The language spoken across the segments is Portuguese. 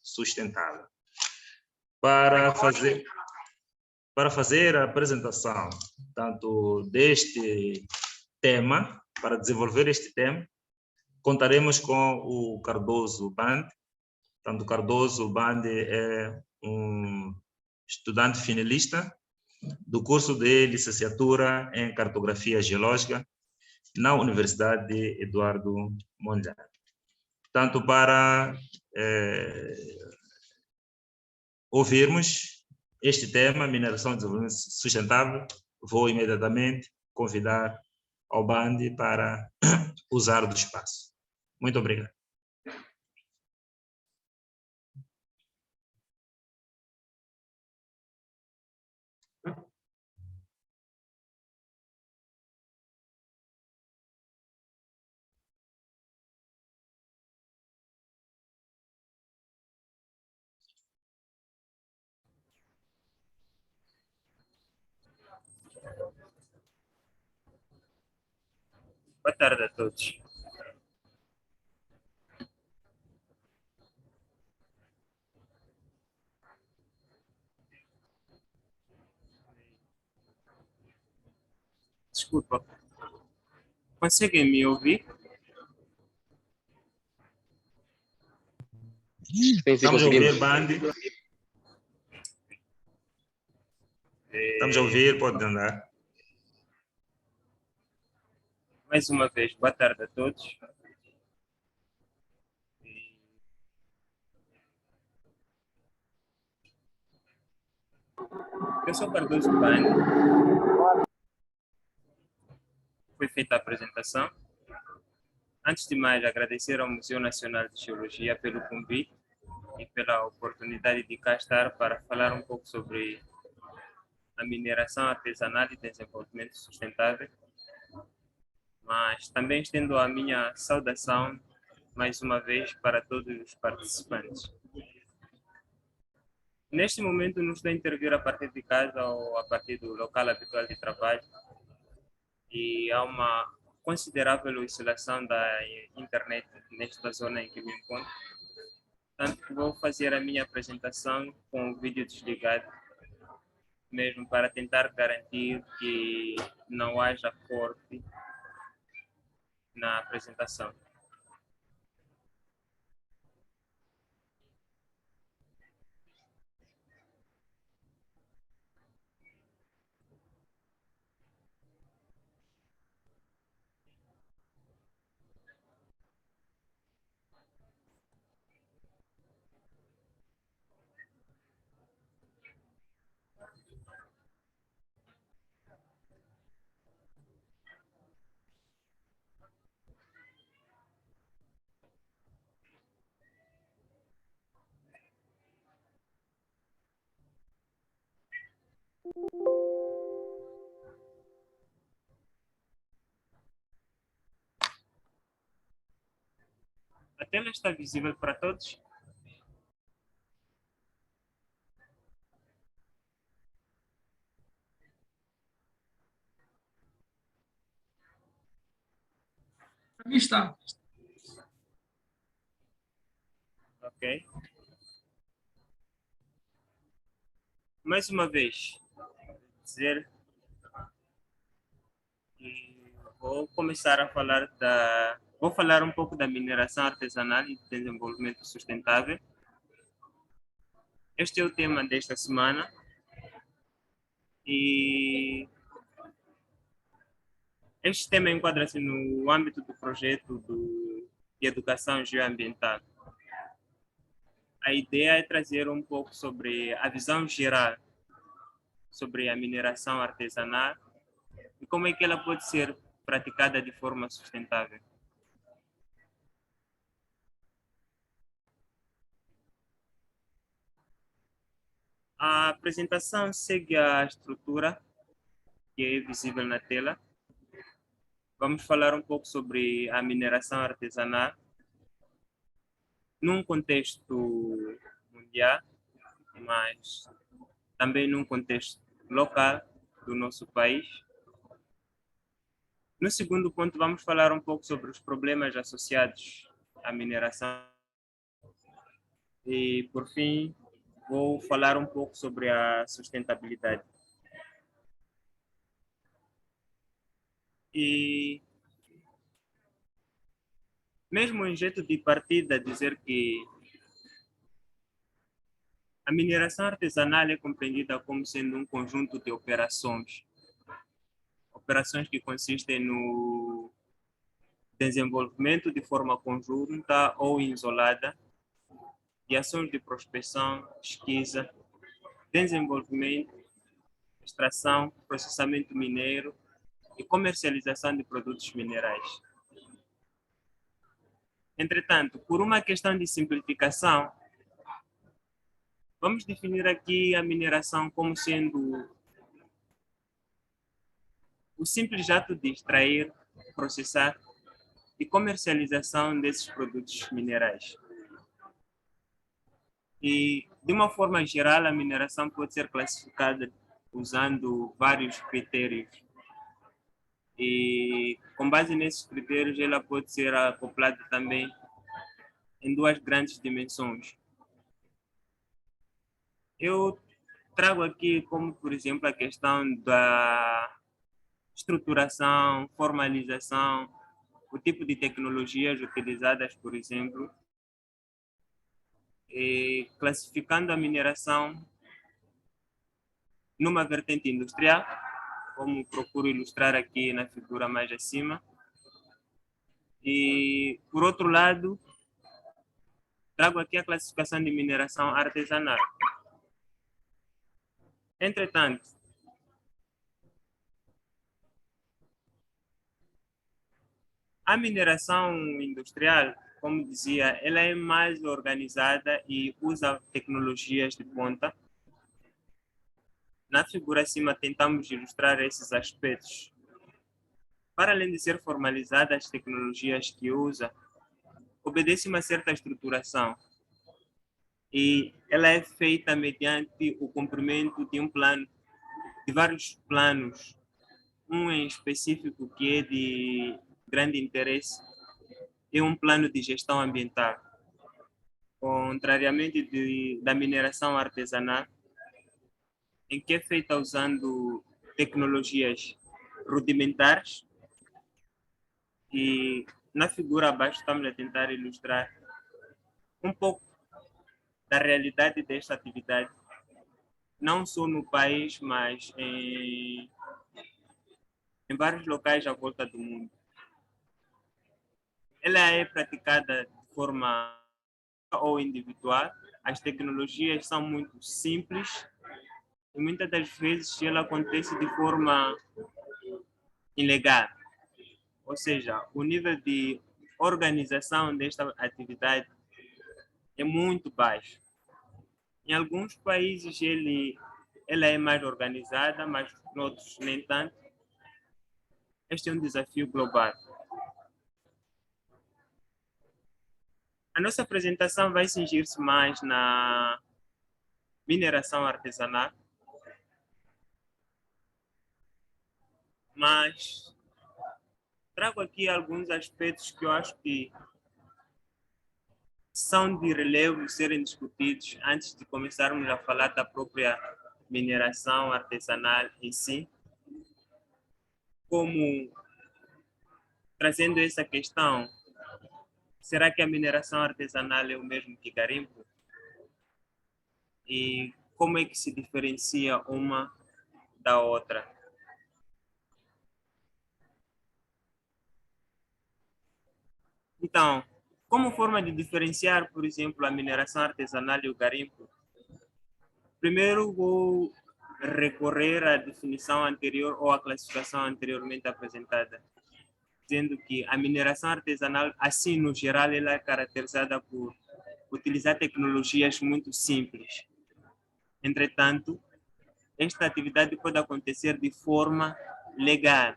sustentável. Para fazer a apresentação, tanto deste tema, para desenvolver este tema, contaremos com o Cardoso Bande. Tanto o Cardoso Bande é um estudante finalista do curso de licenciatura em Cartografia Geológica na Universidade de Eduardo Mondlane. Tanto para ouvirmos este tema, mineração e desenvolvimento sustentável, vou imediatamente convidar ao Bande para usar do espaço. Muito obrigado. Boa tarde a todos. Desculpa, conseguem me ouvir? Estamos a ouvir, Bande. Estamos a ouvir, pode andar. Mais uma vez, boa tarde a todos. Eu sou Cardoso Bande. Foi feita a apresentação. Antes de mais, agradecer ao Museu Nacional de Geologia pelo convite e pela oportunidade de cá estar para falar um pouco sobre a mineração artesanal e desenvolvimento sustentável. Mas também estendo a minha saudação, mais uma vez, para todos os participantes. Neste momento, não estou a intervir a partir de casa ou a partir do local habitual de trabalho. E há uma considerável oscilação da internet nesta zona em que me encontro. Tanto que vou fazer a minha apresentação com o vídeo desligado, mesmo para tentar garantir que não haja corte na apresentação. A tela está visível para todos? Aqui está. Ok. Mais uma vez, dizer que vou começar a falar Vou falar um pouco da mineração artesanal e desenvolvimento sustentável. Este é o tema desta semana. E este tema enquadra-se no âmbito do projeto de educação geoambiental. A ideia é trazer um pouco sobre a visão geral sobre a mineração artesanal e como é que ela pode ser praticada de forma sustentável. A apresentação segue a estrutura que é visível na tela. Vamos falar um pouco sobre a mineração artesanal num contexto mundial, mas também num contexto local do nosso país. No segundo ponto, vamos falar um pouco sobre os problemas associados à mineração. E, por fim, vou falar um pouco sobre a sustentabilidade. E mesmo em jeito de partida, dizer que a mineração artesanal é compreendida como sendo um conjunto de operações que consistem no desenvolvimento de forma conjunta ou isolada de ações de prospecção, pesquisa, desenvolvimento, extração, processamento mineiro e comercialização de produtos minerais. Entretanto, por uma questão de simplificação, vamos definir aqui a mineração como sendo o simples ato de extrair, processar e comercialização desses produtos minerais. E, de uma forma geral, a mineração pode ser classificada usando vários critérios. E, com base nesses critérios, ela pode ser acoplada também em duas grandes dimensões. Eu trago aqui como, por exemplo, a questão da estruturação, formalização, o tipo de tecnologias utilizadas, por exemplo, e classificando a mineração numa vertente industrial, como procuro ilustrar aqui na figura mais acima. E, por outro lado, trago aqui a classificação de mineração artesanal. Entretanto, a mineração industrial, como dizia, ela é mais organizada e usa tecnologias de ponta. Na figura acima, tentamos ilustrar esses aspectos. Para além de ser formalizada, as tecnologias que usa obedecem uma certa estruturação e ela é feita mediante o cumprimento de um plano, de vários planos, um em específico que é de grande interesse, é um plano de gestão ambiental. Contrariamente da mineração artesanal, em que é feita usando tecnologias rudimentares, e na figura abaixo estamos a tentar ilustrar um pouco da realidade desta atividade, não só no país, mas em vários locais à volta do mundo. Ela é praticada de forma ou individual, as tecnologias são muito simples e muitas das vezes ela acontece de forma ilegal. Ou seja, o nível de organização desta atividade é muito baixo. Em alguns países ela é mais organizada, mas em outros nem tanto. Este é um desafio global. A nossa apresentação vai cingir-se mais na mineração artesanal, mas trago aqui alguns aspectos que eu acho que são de relevo serem discutidos antes de começarmos a falar da própria mineração artesanal em si, como trazendo essa questão: será que a mineração artesanal é o mesmo que garimpo? E como é que se diferencia uma da outra? Então, como forma de diferenciar, por exemplo, a mineração artesanal e o garimpo, primeiro vou recorrer à definição anterior ou à classificação anteriormente apresentada, dizendo que a mineração artesanal, assim no geral, ela é caracterizada por utilizar tecnologias muito simples. Entretanto, esta atividade pode acontecer de forma legal,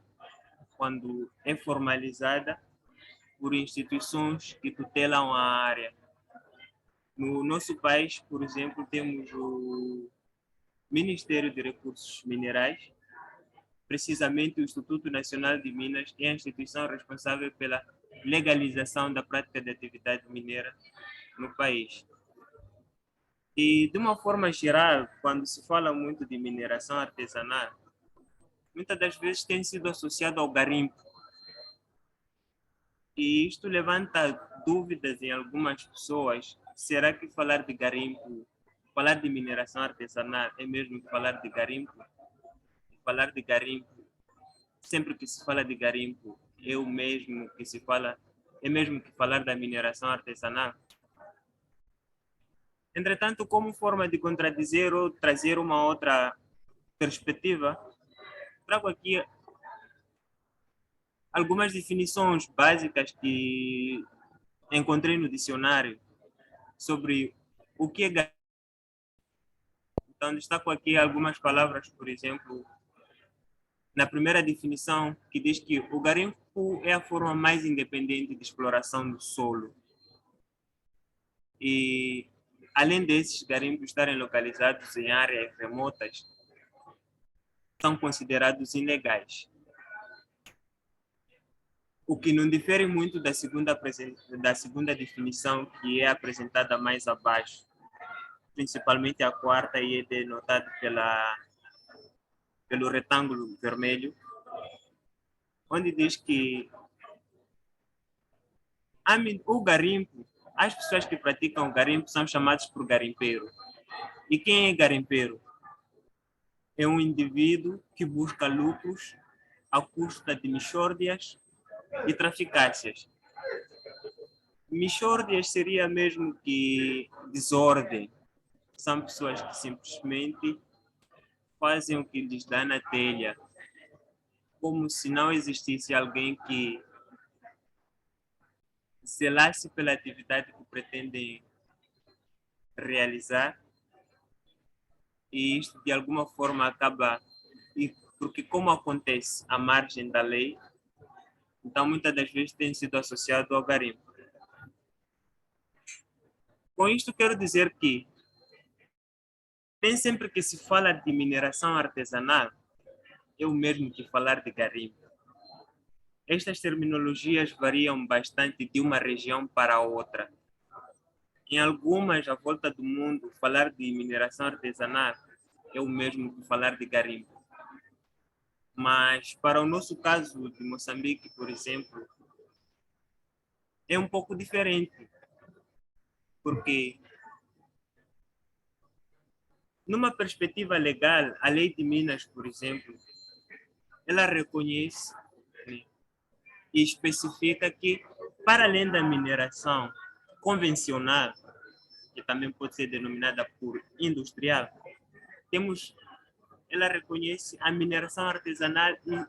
quando é formalizada por instituições que tutelam a área. No nosso país, por exemplo, temos o Ministério de Recursos Minerais, precisamente o Instituto Nacional de Minas é a instituição responsável pela legalização da prática de atividade mineira no país. E, de uma forma geral, quando se fala muito de mineração artesanal, muitas das vezes tem sido associado ao garimpo. E isto levanta dúvidas em algumas pessoas. Será que falar de garimpo, falar de mineração artesanal é mesmo que falar de garimpo? Falar de garimpo, sempre que se fala de garimpo, é o mesmo que se fala, é mesmo que falar da mineração artesanal? Entretanto, como forma de contradizer ou trazer uma outra perspectiva, trago aqui algumas definições básicas que encontrei no dicionário sobre o que é garimpo. Então, destaco aqui algumas palavras, por exemplo, na primeira definição, que diz que o garimpo é a forma mais independente de exploração do solo. E, além desses garimpos estarem localizados em áreas remotas, são considerados ilegais. O que não difere muito da segunda definição, que é apresentada mais abaixo, principalmente a quarta, e é denotada pelo retângulo vermelho, onde diz que o garimpo, as pessoas que praticam o garimpo são chamadas por garimpeiro. E quem é garimpeiro? É um indivíduo que busca lucros à custa de mixórdias e traficácias. Mixórdias seria mesmo que desordem. São pessoas que simplesmente fazem o que lhes dá na telha, como se não existisse alguém que zelasse pela atividade que pretendem realizar, e isto de alguma forma acaba, porque como acontece à margem da lei, então muitas das vezes tem sido associado ao garimpo. Com isto quero dizer que nem sempre que se fala de mineração artesanal é o mesmo que falar de garimpo. Estas terminologias variam bastante de uma região para outra. Em algumas, à volta do mundo, falar de mineração artesanal é o mesmo que falar de garimpo. Mas, para o nosso caso de Moçambique, por exemplo, é um pouco diferente, porque, numa perspectiva legal, a Lei de Minas, por exemplo, ela reconhece, né, e especifica que, para além da mineração convencional, que também pode ser denominada por industrial, ela reconhece a mineração artesanal e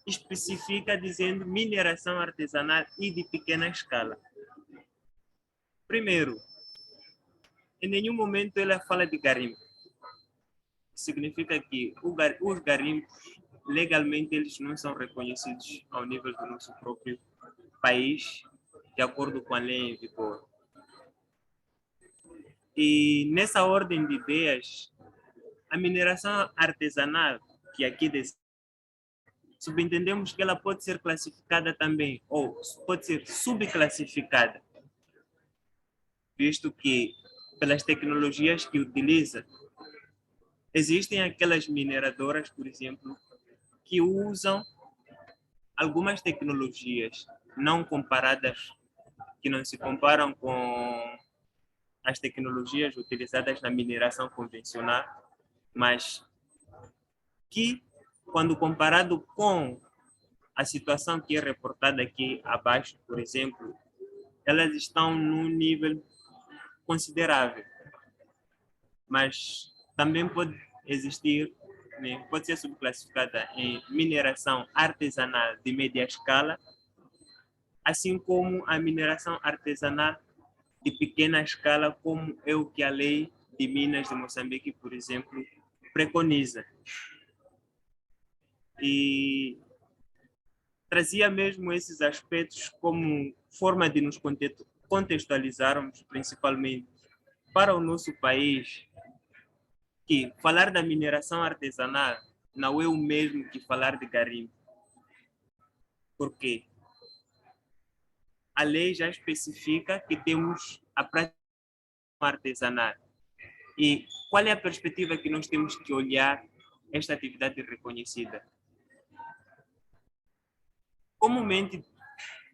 especifica dizendo mineração artesanal e de pequena escala. Primeiro, em nenhum momento ela fala de garimpo. Significa que os garimpos, legalmente, eles não são reconhecidos ao nível do nosso próprio país, de acordo com a lei em vigor. E nessa ordem de ideias, a mineração artesanal, que aqui subentendemos que ela pode ser classificada também, ou pode ser subclassificada, visto que, pelas tecnologias que utiliza, existem aquelas mineradoras, por exemplo, que usam algumas tecnologias não comparadas, que não se comparam com as tecnologias utilizadas na mineração convencional, mas que, quando comparado com a situação que é reportada aqui abaixo, por exemplo, elas estão num nível considerável, mas também pode existir, né, pode ser subclassificada em mineração artesanal de média escala, assim como a mineração artesanal de pequena escala, como é o que a lei de Minas de Moçambique, por exemplo, preconiza. E trazia mesmo esses aspectos como forma de nos contextualizarmos, principalmente para o nosso país, que falar da mineração artesanal não é o mesmo que falar de garimpo. Porque a lei já especifica que temos a prática artesanal. E qual é a perspectiva que nós temos que olhar esta atividade reconhecida? Comumente,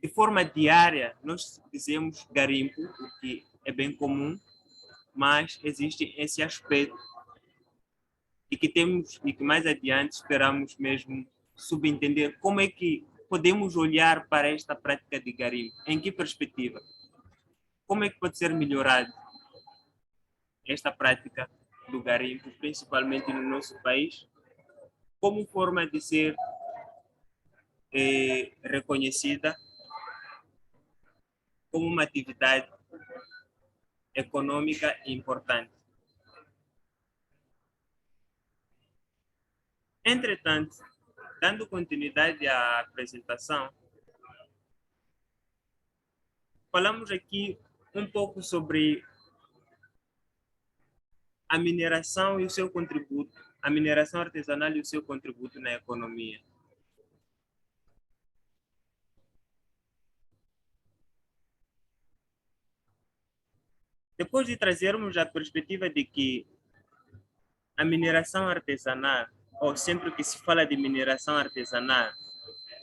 de forma diária, nós dizemos garimpo, o que é bem comum, mas existe esse aspecto e que mais adiante esperamos mesmo subentender como é que podemos olhar para esta prática de garimpo, em que perspectiva? Como é que pode ser melhorado esta prática do garimpo, principalmente no nosso país, como forma de ser reconhecida como uma atividade econômica importante. Entretanto, dando continuidade à apresentação, falamos aqui um pouco sobre a mineração e o seu contributo, a mineração artesanal e o seu contributo na economia. Depois de trazermos a perspectiva de que a mineração artesanal, ou sempre que se fala de mineração artesanal,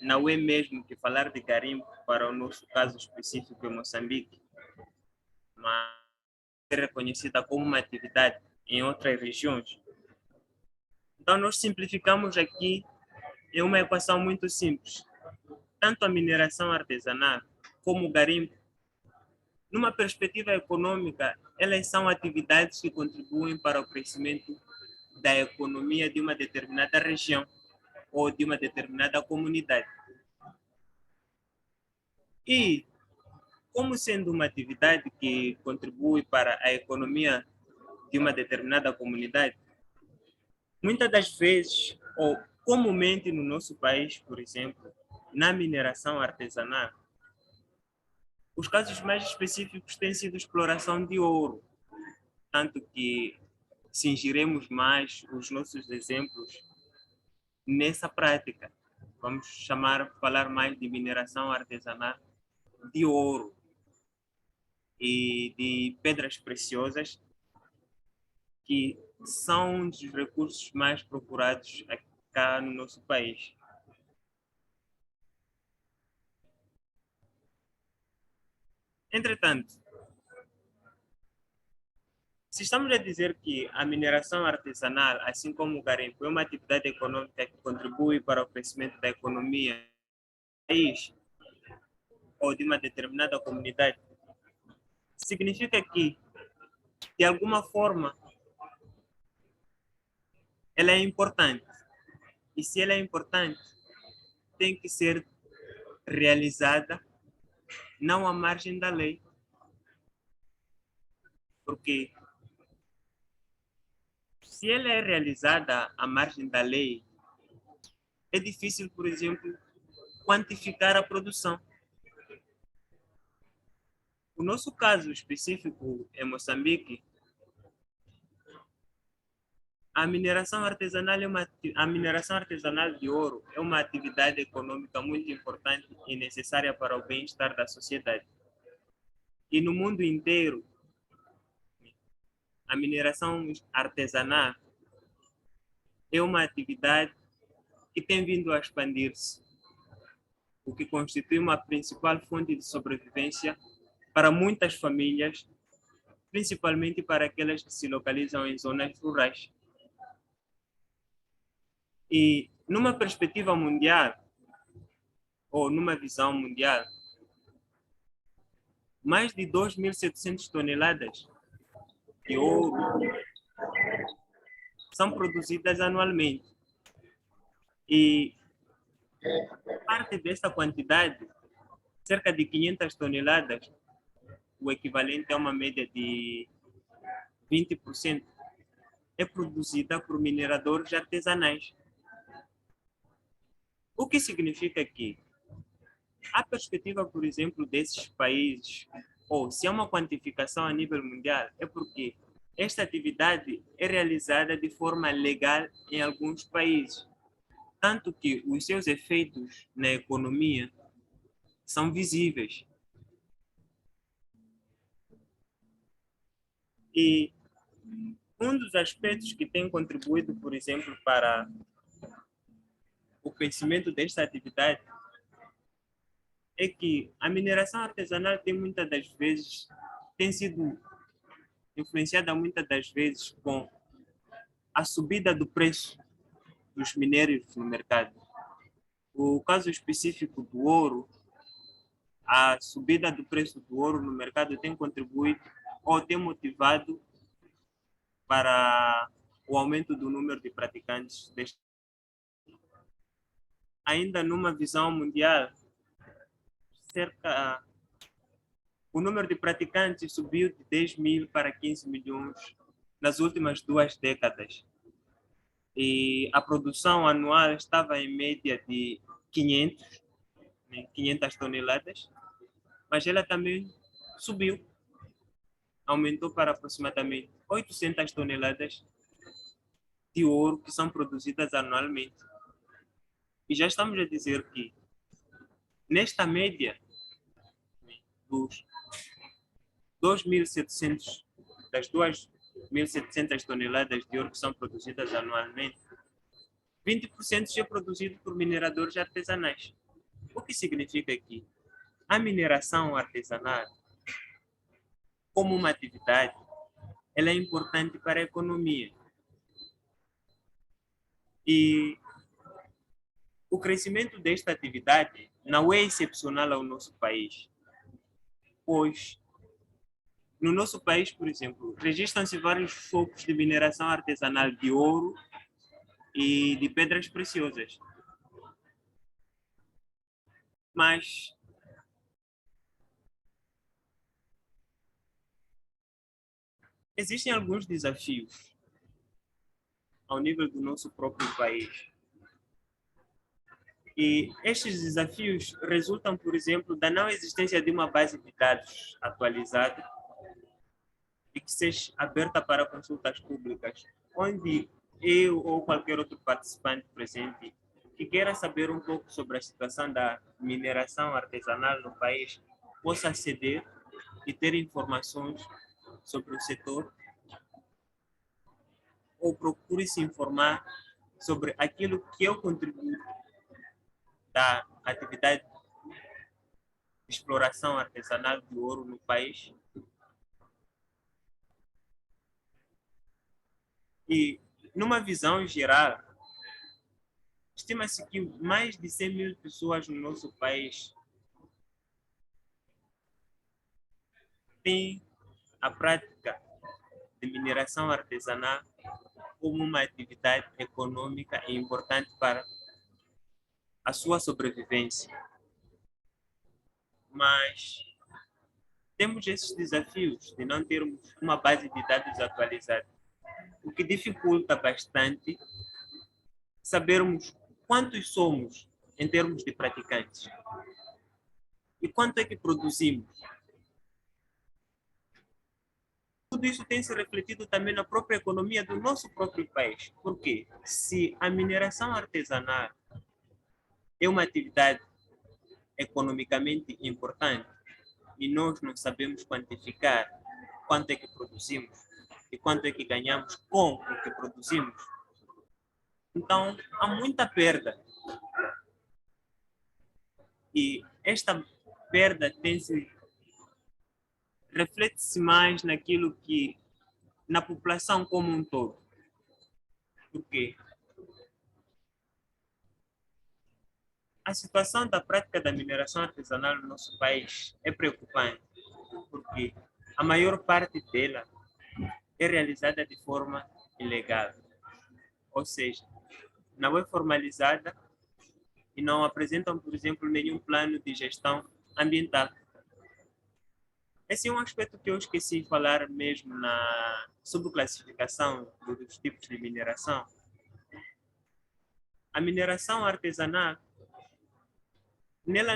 não é mesmo que falar de garimpo para o nosso caso específico em Moçambique, mas é reconhecida como uma atividade em outras regiões. Então, nós simplificamos aqui em uma equação muito simples. Tanto a mineração artesanal como o garimpo, numa perspectiva econômica, elas são atividades que contribuem para o crescimento da economia de uma determinada região ou de uma determinada comunidade. E, como sendo uma atividade que contribui para a economia de uma determinada comunidade, muitas das vezes, ou comumente no nosso país, por exemplo, na mineração artesanal, os casos mais específicos têm sido exploração de ouro, tanto que cingiremos mais os nossos exemplos nessa prática. Vamos falar mais de mineração artesanal de ouro e de pedras preciosas, que são um dos recursos mais procurados cá no nosso país. Entretanto, se estamos a dizer que a mineração artesanal, assim como o garimpo, é uma atividade econômica que contribui para o crescimento da economia do país ou de uma determinada comunidade, significa que, de alguma forma, ela é importante. E se ela é importante, tem que ser realizada não à margem da lei. Porque se ela é realizada à margem da lei, é difícil, por exemplo, quantificar a produção. O nosso caso específico em Moçambique, a mineração artesanal de ouro é uma atividade econômica muito importante e necessária para o bem-estar da sociedade. E no mundo inteiro, a mineração artesanal é uma atividade que tem vindo a expandir-se, o que constitui uma principal fonte de sobrevivência para muitas famílias, principalmente para aquelas que se localizam em zonas rurais. E numa perspectiva mundial, ou numa visão mundial, mais de 2.700 toneladas de ouro são produzidas anualmente. E parte dessa quantidade, cerca de 500 toneladas, o equivalente a uma média de 20%, é produzida por mineradores artesanais. O que significa que a perspectiva, por exemplo, desses países, ou se há uma quantificação a nível mundial, é porque esta atividade é realizada de forma legal em alguns países, tanto que os seus efeitos na economia são visíveis. E Um dos aspectos que tem contribuído, por exemplo, para o crescimento desta atividade é que a mineração artesanal tem sido influenciada muitas das vezes com a subida do preço dos minérios no mercado. O caso específico do ouro, a subida do preço do ouro no mercado tem contribuído ou tem motivado para o aumento do número de praticantes. Ainda numa visão mundial, o número de praticantes subiu de 10 mil para 15 milhões nas últimas 2 décadas. E a produção anual estava em média de 500 toneladas, mas ela também subiu, aumentou para aproximadamente 800 toneladas de ouro que são produzidas anualmente. E já estamos a dizer que, nesta média dos 2.700, das 2.700 toneladas de ouro que são produzidas anualmente, 20% é produzido por mineradores artesanais. O que significa que a mineração artesanal, como uma atividade, ela é importante para a economia. E o crescimento desta atividade não é excepcional ao nosso país, pois no nosso país, por exemplo, registram-se vários focos de mineração artesanal de ouro e de pedras preciosas. Mas existem alguns desafios ao nível do nosso próprio país. E estes desafios resultam, por exemplo, da não existência de uma base de dados atualizada e que seja aberta para consultas públicas, onde eu ou qualquer outro participante presente que queira saber um pouco sobre a situação da mineração artesanal no país possa aceder e ter informações sobre o setor, ou procure se informar sobre aquilo que é o contributo da atividade de exploração artesanal do ouro no país. E, numa visão geral, estima-se que mais de 100 mil pessoas no nosso país têm a prática de mineração artesanal como uma atividade econômica e importante para a sua sobrevivência. Mas temos esses desafios de não termos uma base de dados atualizada, o que dificulta bastante sabermos quantos somos em termos de praticantes e quanto é que produzimos. Tudo isso tem se refletido também na própria economia do nosso próprio país. Porque se a mineração artesanal é uma atividade economicamente importante e nós não sabemos quantificar quanto é que produzimos e quanto é que ganhamos com o que produzimos, então há muita perda. E esta perda reflete-se mais naquilo que, na população como um todo. Por quê? A situação da prática da mineração artesanal no nosso país é preocupante, porque a maior parte dela é realizada de forma ilegal, ou seja, não é formalizada e não apresentam, por exemplo, nenhum plano de gestão ambiental. Esse é um aspecto que eu esqueci de falar mesmo na subclassificação dos tipos de mineração. A mineração artesanal, nela,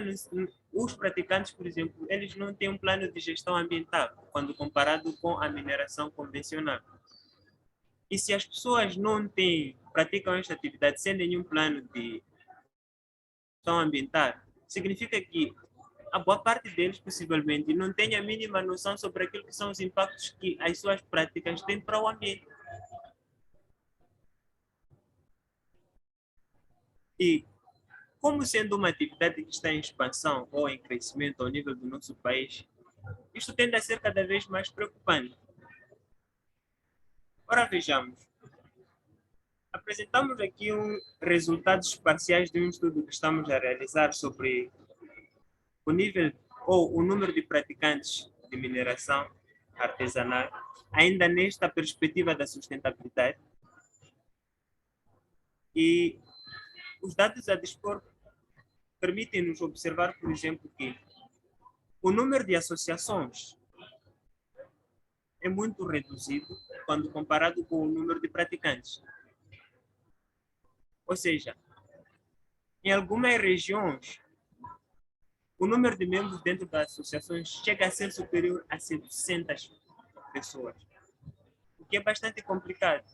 os praticantes, por exemplo, eles não têm um plano de gestão ambiental quando comparado com a mineração convencional. E se as pessoas praticam esta atividade sem nenhum plano de gestão ambiental, significa que a boa parte deles, possivelmente, não tem a mínima noção sobre aquilo que são os impactos que as suas práticas têm para o ambiente. E, como sendo uma atividade que está em expansão ou em crescimento ao nível do nosso país, isto tende a ser cada vez mais preocupante. Ora, vejamos. Apresentamos aqui resultados parciais de um estudo que estamos a realizar sobre o nível ou o número de praticantes de mineração artesanal, ainda nesta perspectiva da sustentabilidade. E os dados a dispor permitem-nos observar, por exemplo, que o número de associações é muito reduzido quando comparado com o número de praticantes. Ou seja, em algumas regiões, o número de membros dentro das associações chega a ser superior a 700 pessoas, o que é bastante complicado,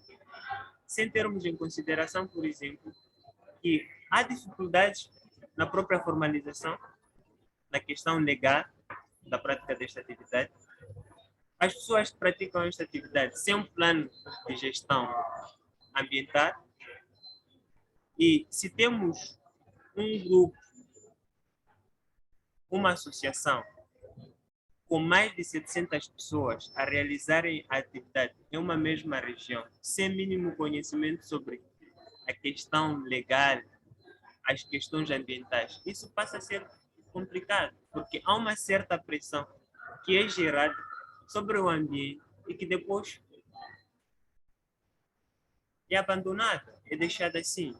sem termos em consideração, por exemplo, que há dificuldades na própria formalização, na questão legal da prática desta atividade. As pessoas que praticam esta atividade sem um plano de gestão ambiental, e se temos um grupo, uma associação com mais de 700 pessoas a realizarem a atividade em uma mesma região, sem mínimo conhecimento sobre a questão legal, as questões ambientais, isso passa a ser complicado, porque há uma certa pressão que é gerada sobre o ambiente e que depois é abandonada, é deixada assim.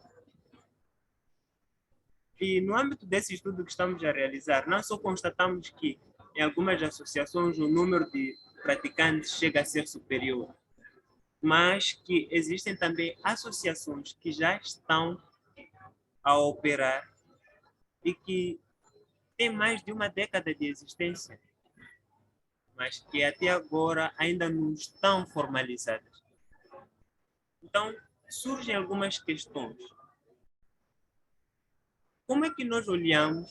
E no âmbito desse estudo que estamos a realizar, não só constatamos que em algumas associações o número de praticantes chega a ser superior, mas que existem também associações que já estão a operar e que têm mais de uma década de existência, mas que até agora ainda não estão formalizadas. Então, surgem algumas questões. Como é que nós olhamos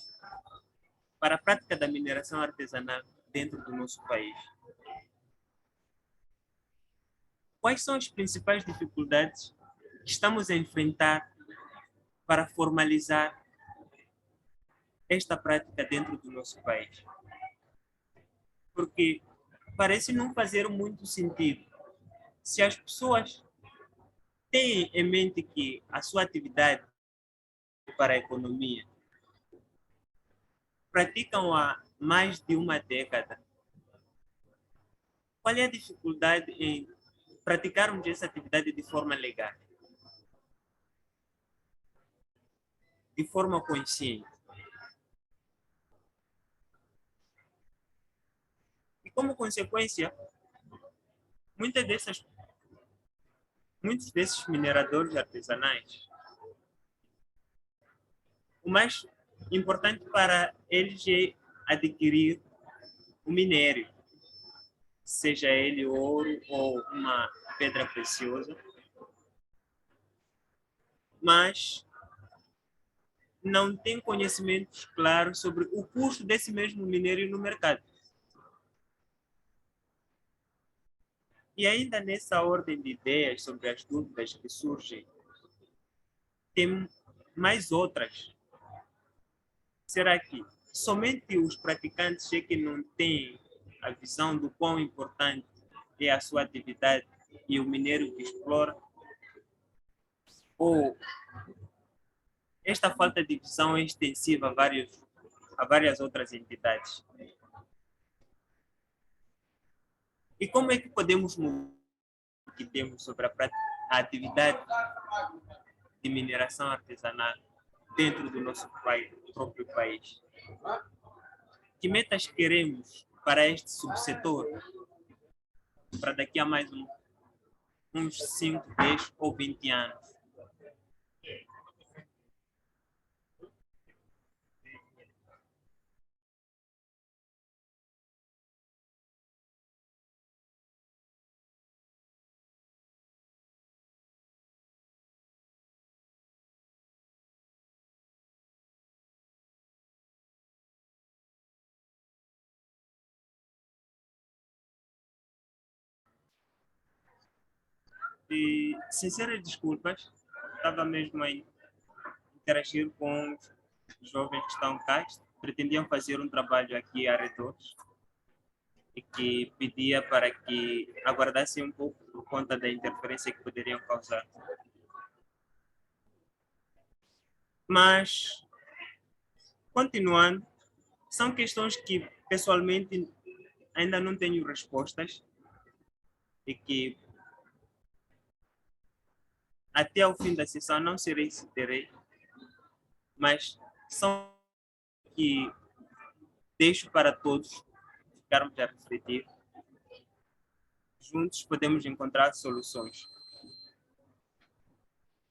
para a prática da mineração artesanal dentro do nosso país? Quais são as principais dificuldades que estamos a enfrentar para formalizar esta prática dentro do nosso país? Porque parece não fazer muito sentido se as pessoas têm em mente que a sua atividade para a economia praticam há mais de uma década. Qual é a dificuldade em praticarmos essa atividade de forma legal, de forma consciente? E como consequência, muitos desses mineradores artesanais, o mais importante para eles é adquirir o minério, seja ele ouro ou uma pedra preciosa, mas não tem conhecimentos claros sobre o custo desse mesmo minério no mercado. E ainda nessa ordem de ideias sobre as dúvidas que surgem, tem mais outras. Será que somente os praticantes é que não têm a visão do quão importante é a sua atividade e o minério que explora? Ou esta falta de visão é extensiva a várias outras entidades? E como é que podemos mudar o que temos sobre a atividade de mineração artesanal dentro do nosso próprio país? Que metas queremos para este subsetor para daqui a mais uns 5, 10 ou 20 anos? E, sinceras desculpas, estava mesmo a interagir com os jovens que estão cá, que pretendiam fazer um trabalho aqui a arredores e que pedia para que aguardassem um pouco por conta da interferência que poderiam causar. Mas, continuando, são questões que pessoalmente ainda não tenho respostas e que até o fim da sessão não sei se terei, mas são que deixo para todos ficarmos a refletir. Juntos podemos encontrar soluções.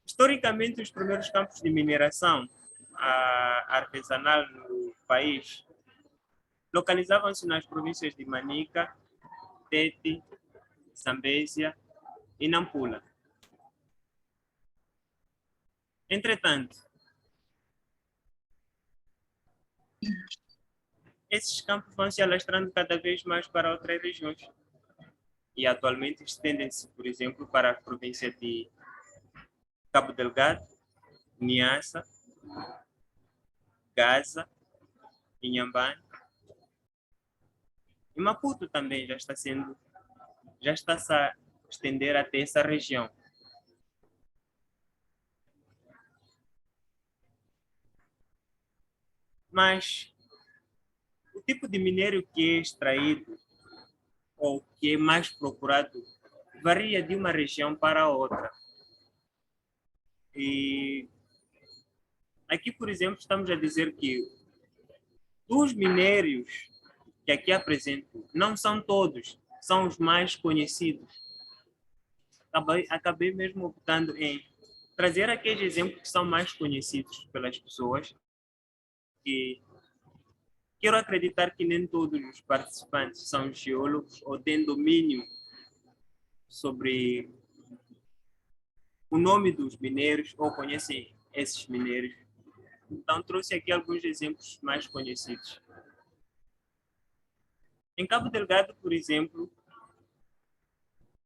Historicamente, os primeiros campos de mineração artesanal no país localizavam-se nas províncias de Manica, Tete, Zambésia e Nampula. Entretanto, esses campos vão se alastrando cada vez mais para outras regiões e atualmente estendem-se, por exemplo, para a província de Cabo Delgado, Niassa, Gaza, Inhambane e Maputo também já está se a estender até essa região. Mas o tipo de minério que é extraído ou que é mais procurado varia de uma região para outra. E aqui, por exemplo, estamos a dizer que dos minérios que aqui apresento, não são todos, são os mais conhecidos. Acabei mesmo optando em trazer aqueles exemplos que são mais conhecidos pelas pessoas. E quero acreditar que nem todos os participantes são geólogos ou têm domínio sobre o nome dos minérios ou conhecem esses minérios. Então, trouxe aqui alguns exemplos mais conhecidos. Em Cabo Delgado, por exemplo,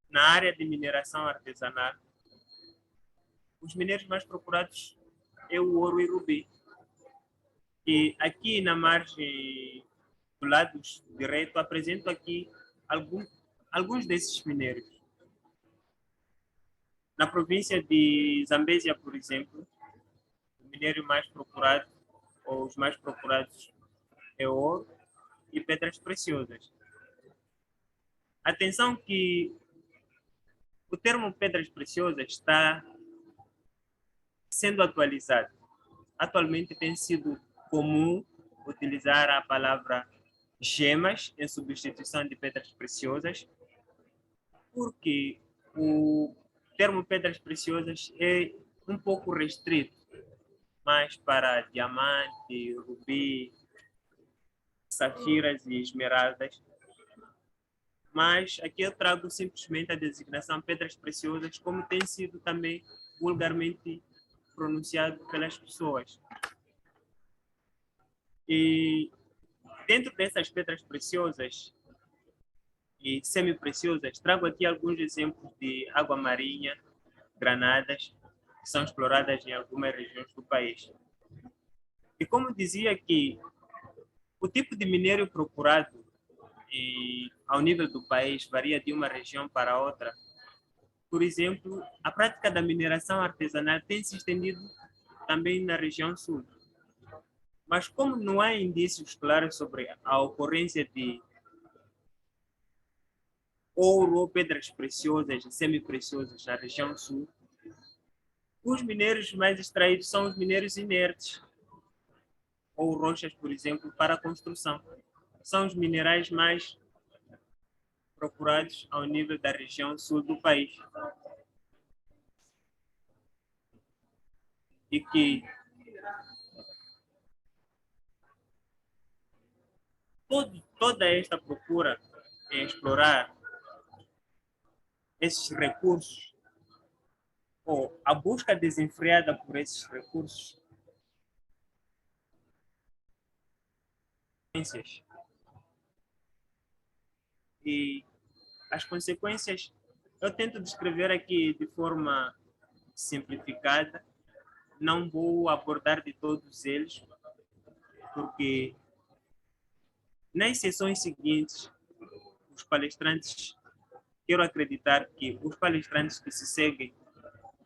na área de mineração artesanal, os minérios mais procurados é o ouro e rubi. E aqui na margem do lado direito, apresento aqui alguns desses minérios. Na província de Zambésia, por exemplo, o minério mais procurado, ou os mais procurados, é ouro e pedras preciosas. Atenção que o termo pedras preciosas está sendo atualizado. Atualmente tem sido comum utilizar a palavra gemas em substituição de pedras preciosas, porque o termo pedras preciosas é um pouco restrito, mais para diamante, rubi, safiras e esmeraldas. Mas aqui eu trago simplesmente a designação pedras preciosas, como tem sido também vulgarmente pronunciado pelas pessoas. E dentro dessas pedras preciosas e semi-preciosas, trago aqui alguns exemplos de água marinha, granadas, que são exploradas em algumas regiões do país. E como dizia que o tipo de minério procurado ao nível do país varia de uma região para outra. Por exemplo, a prática da mineração artesanal tem se estendido também na região sul. Mas como não há indícios claros sobre a ocorrência de ouro ou pedras preciosas e semi-preciosas na região sul, os minérios mais extraídos são os minérios inertes, ou rochas, por exemplo, para a construção. São os minerais mais procurados ao nível da região sul do país. E que toda esta procura em explorar esses recursos, ou a busca desenfreada por esses recursos, e as consequências eu tento descrever aqui de forma simplificada, não vou abordar de todos eles, porque nas sessões seguintes, os palestrantes, quero acreditar que os palestrantes que se seguem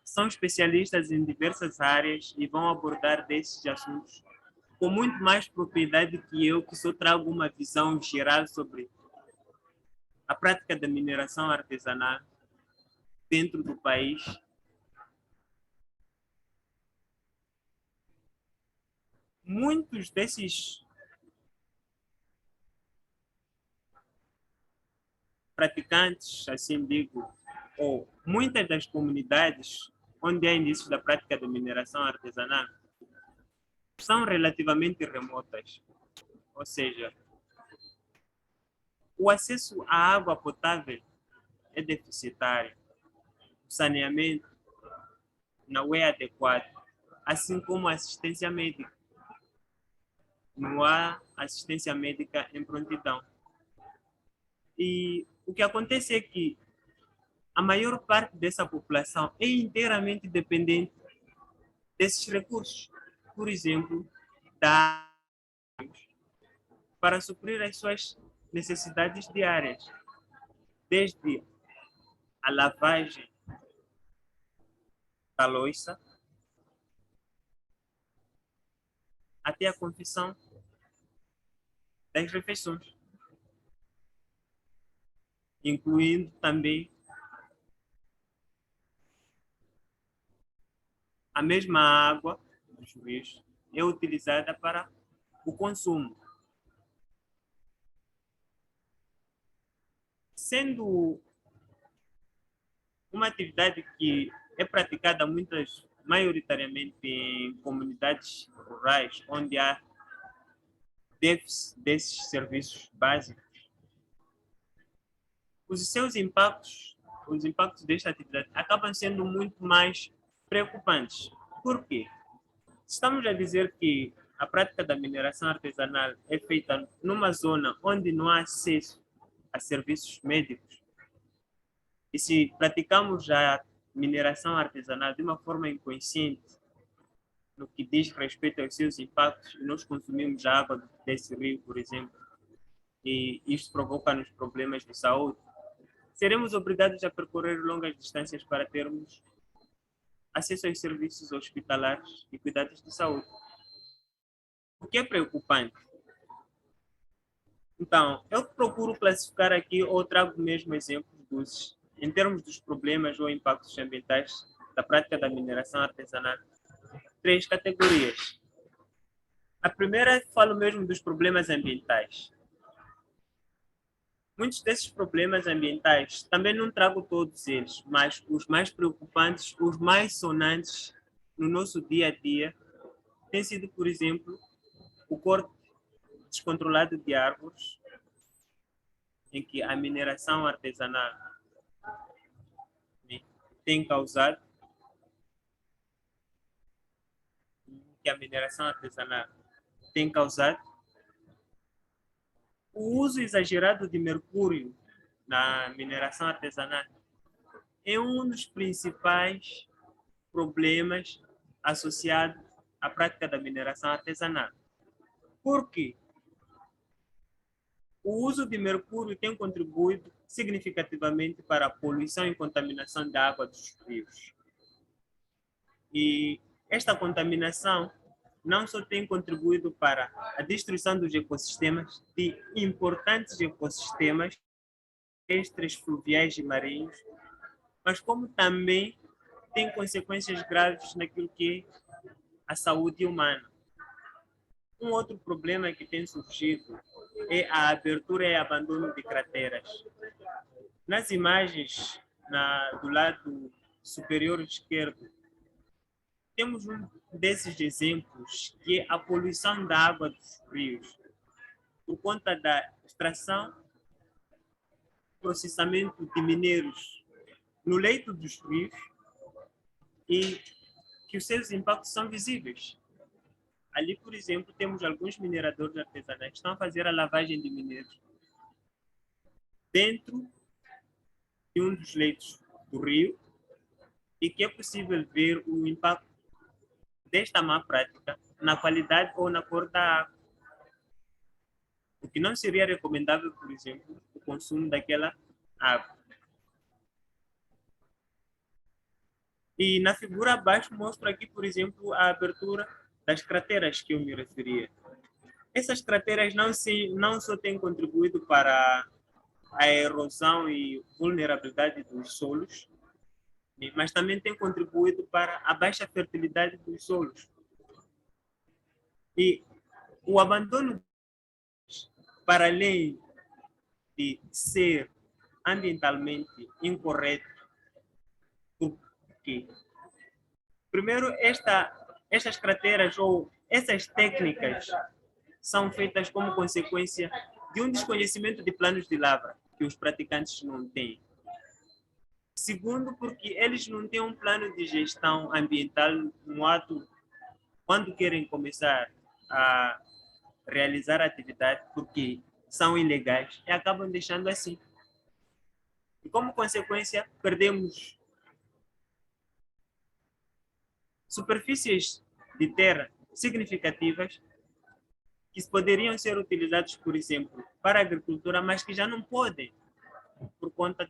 são especialistas em diversas áreas e vão abordar desses assuntos com muito mais propriedade que eu, que só trago uma visão geral sobre a prática da mineração artesanal dentro do país. Muitos desses praticantes, assim digo, ou muitas das comunidades onde há indícios da prática da mineração artesanal são relativamente remotas, ou seja, o acesso à água potável é deficitário, o saneamento não é adequado, assim como a assistência médica. Não há assistência médica em prontidão. E o que acontece é que a maior parte dessa população é inteiramente dependente desses recursos. Por exemplo, da para suprir as suas necessidades diárias, desde a lavagem da louça até a confecção das refeições, incluindo também a mesma água dos rios é utilizada para o consumo. Sendo uma atividade que é praticada maioritariamente em comunidades rurais, onde há déficit desses serviços básicos, os impactos desta atividade acabam sendo muito mais preocupantes. Por quê? Estamos a dizer que a prática da mineração artesanal é feita numa zona onde não há acesso a serviços médicos. E se praticamos a mineração artesanal de uma forma inconsciente, no que diz respeito aos seus impactos, nós consumimos a água desse rio, por exemplo, e isto provoca-nos problemas de saúde, seremos obrigados a percorrer longas distâncias para termos acesso aos serviços hospitalares e cuidados de saúde. O que é preocupante? Então, eu procuro classificar aqui ou trago mesmo exemplos em termos dos problemas ou impactos ambientais da prática da mineração artesanal, 3 categorias. A primeira, falo mesmo dos problemas ambientais. Muitos desses problemas ambientais, também não trago todos eles, mas os mais preocupantes, os mais sonantes no nosso dia a dia, tem sido, por exemplo, o corte descontrolado de árvores, em que a mineração artesanal tem causado, o uso exagerado de mercúrio na mineração artesanal é um dos principais problemas associados à prática da mineração artesanal. Por quê? O uso de mercúrio tem contribuído significativamente para a poluição e contaminação da água dos rios. E esta contaminação não só tem contribuído para a destruição dos ecossistemas, de importantes ecossistemas terrestres, fluviais e marinhos, mas como também tem consequências graves naquilo que é a saúde humana. Um outro problema que tem surgido é a abertura e abandono de crateras. Nas imagens do lado superior esquerdo, temos um desses exemplos, que é a poluição da água dos rios, por conta da extração e processamento de minérios no leito dos rios e que os seus impactos são visíveis. Ali, por exemplo, temos alguns mineradores artesanais que estão a fazer a lavagem de minérios dentro de um dos leitos do rio e que é possível ver o impacto desta má prática na qualidade ou na cor da água. O que não seria recomendável, por exemplo, o consumo daquela água. E na figura abaixo mostro aqui, por exemplo, a abertura das crateras que eu me referia. Essas crateras não só têm contribuído para a erosão e vulnerabilidade dos solos, mas também têm contribuído para a baixa fertilidade dos solos. E o abandono, para além de ser ambientalmente incorreto, porque, primeiro, estas crateras ou essas técnicas são feitas como consequência de um desconhecimento de planos de lavra que os praticantes não têm. Segundo, porque eles não têm um plano de gestão ambiental no ato quando querem começar a realizar a atividade, porque são ilegais e acabam deixando assim. E como consequência, perdemos superfícies de terra significativas que poderiam ser utilizados, por exemplo, para a agricultura, mas que já não podem por conta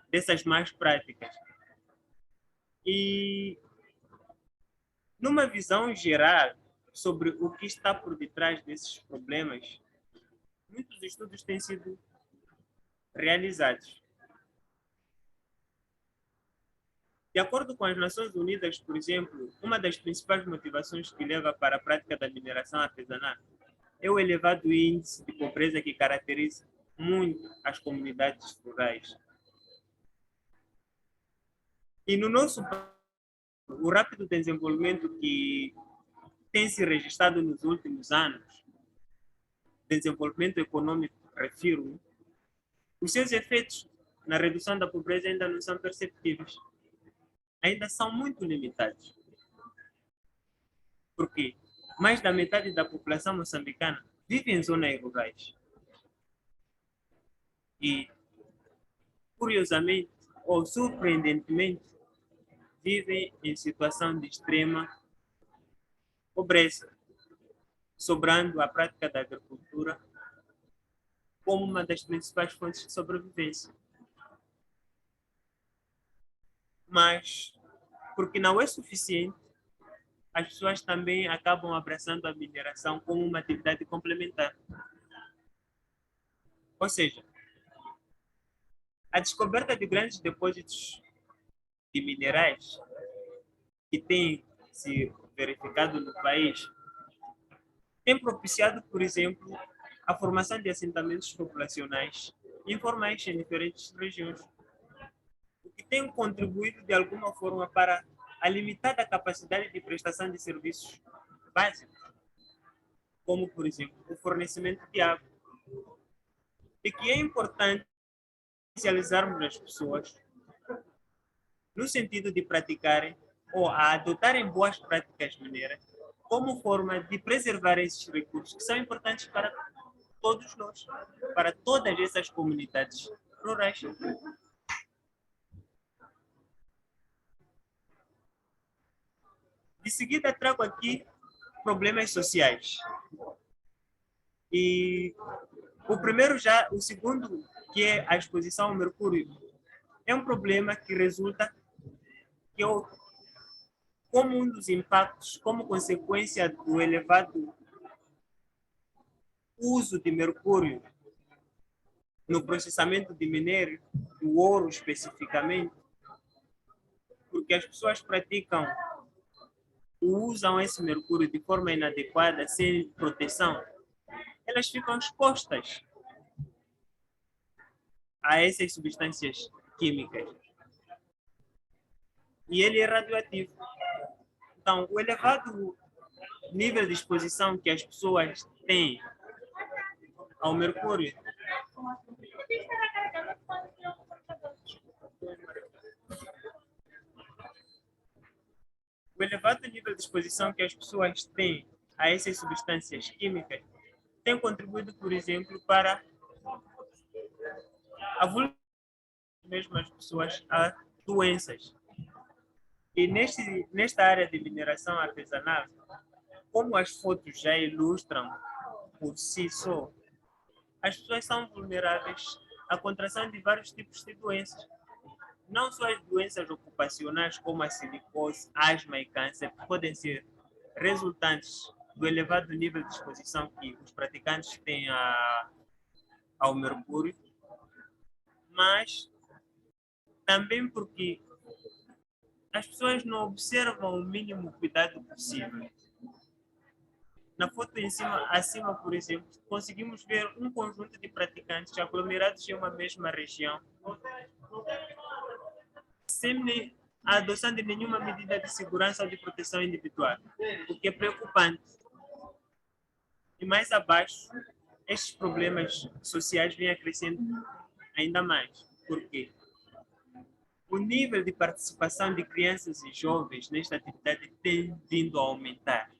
dessas más práticas. E numa visão geral sobre o que está por detrás desses problemas, muitos estudos têm sido realizados. De acordo com as Nações Unidas, por exemplo, uma das principais motivações que leva para a prática da mineração artesanal é o elevado índice de pobreza que caracteriza muito as comunidades rurais. E no nosso país, o rápido desenvolvimento que tem se registrado nos últimos anos, desenvolvimento econômico, refiro, os seus efeitos na redução da pobreza ainda não são perceptíveis. Ainda são muito limitados. Porque mais da metade da população moçambicana vive em zonas rurais. E, curiosamente, ou surpreendentemente, vivem em situação de extrema pobreza, sobrando a prática da agricultura como uma das principais fontes de sobrevivência. Mas, porque não é suficiente, as pessoas também acabam abraçando a mineração como uma atividade complementar. Ou seja, a descoberta de grandes depósitos de minerais que tem se verificado no país tem propiciado, por exemplo, a formação de assentamentos populacionais informais em diferentes regiões, o que tem contribuído de alguma forma para a limitada capacidade de prestação de serviços básicos, como, por exemplo, o fornecimento de água. E que é importante especializarmos as pessoas no sentido de praticarem ou a adotarem boas práticas mineiras como forma de preservar esses recursos que são importantes para todos nós, para todas essas comunidades rurais. De seguida, trago aqui problemas sociais. E o segundo, que é a exposição ao mercúrio, é um problema que resulta que como um dos impactos, como consequência do elevado uso de mercúrio no processamento de minério, do ouro especificamente, porque as pessoas praticam usam esse mercúrio de forma inadequada, sem proteção, elas ficam expostas a essas substâncias químicas. E ele é radioativo. Então, o elevado nível de exposição que as pessoas têm ao mercúrio o elevado nível de exposição que as pessoas têm a essas substâncias químicas tem contribuído, por exemplo, para a vulnerabilidade mesmo as pessoas a doenças. E nesta área de mineração artesanal, como as fotos já ilustram por si só, as pessoas são vulneráveis à contração de vários tipos de doenças. Não só as doenças ocupacionais, como a silicose, asma e câncer, que podem ser resultantes do elevado nível de exposição que os praticantes têm ao mercúrio, mas também porque as pessoas não observam o mínimo cuidado possível. Na foto acima, por exemplo, conseguimos ver um conjunto de praticantes aglomerados em uma mesma região, sem a adoção de nenhuma medida de segurança ou de proteção individual, o que é preocupante. E mais abaixo, estes problemas sociais vêm acrescendo ainda mais. Por quê? O nível de participação de crianças e jovens nesta atividade tem vindo a aumentar.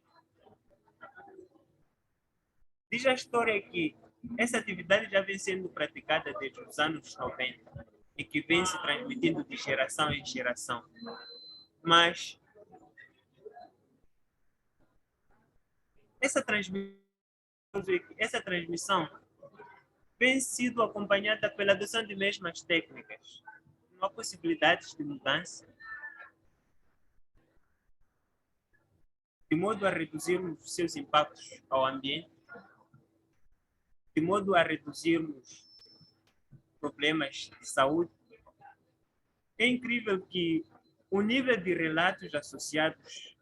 Diz a história que essa atividade já vem sendo praticada desde os anos 90 e que vem se transmitindo de geração em geração. Mas essa transmissão vem sido acompanhada pela adoção de mesmas técnicas. Não há possibilidades de mudança, de modo a reduzirmos os seus impactos ao ambiente, de modo a reduzirmos problemas de saúde. É incrível que o nível de relatos associados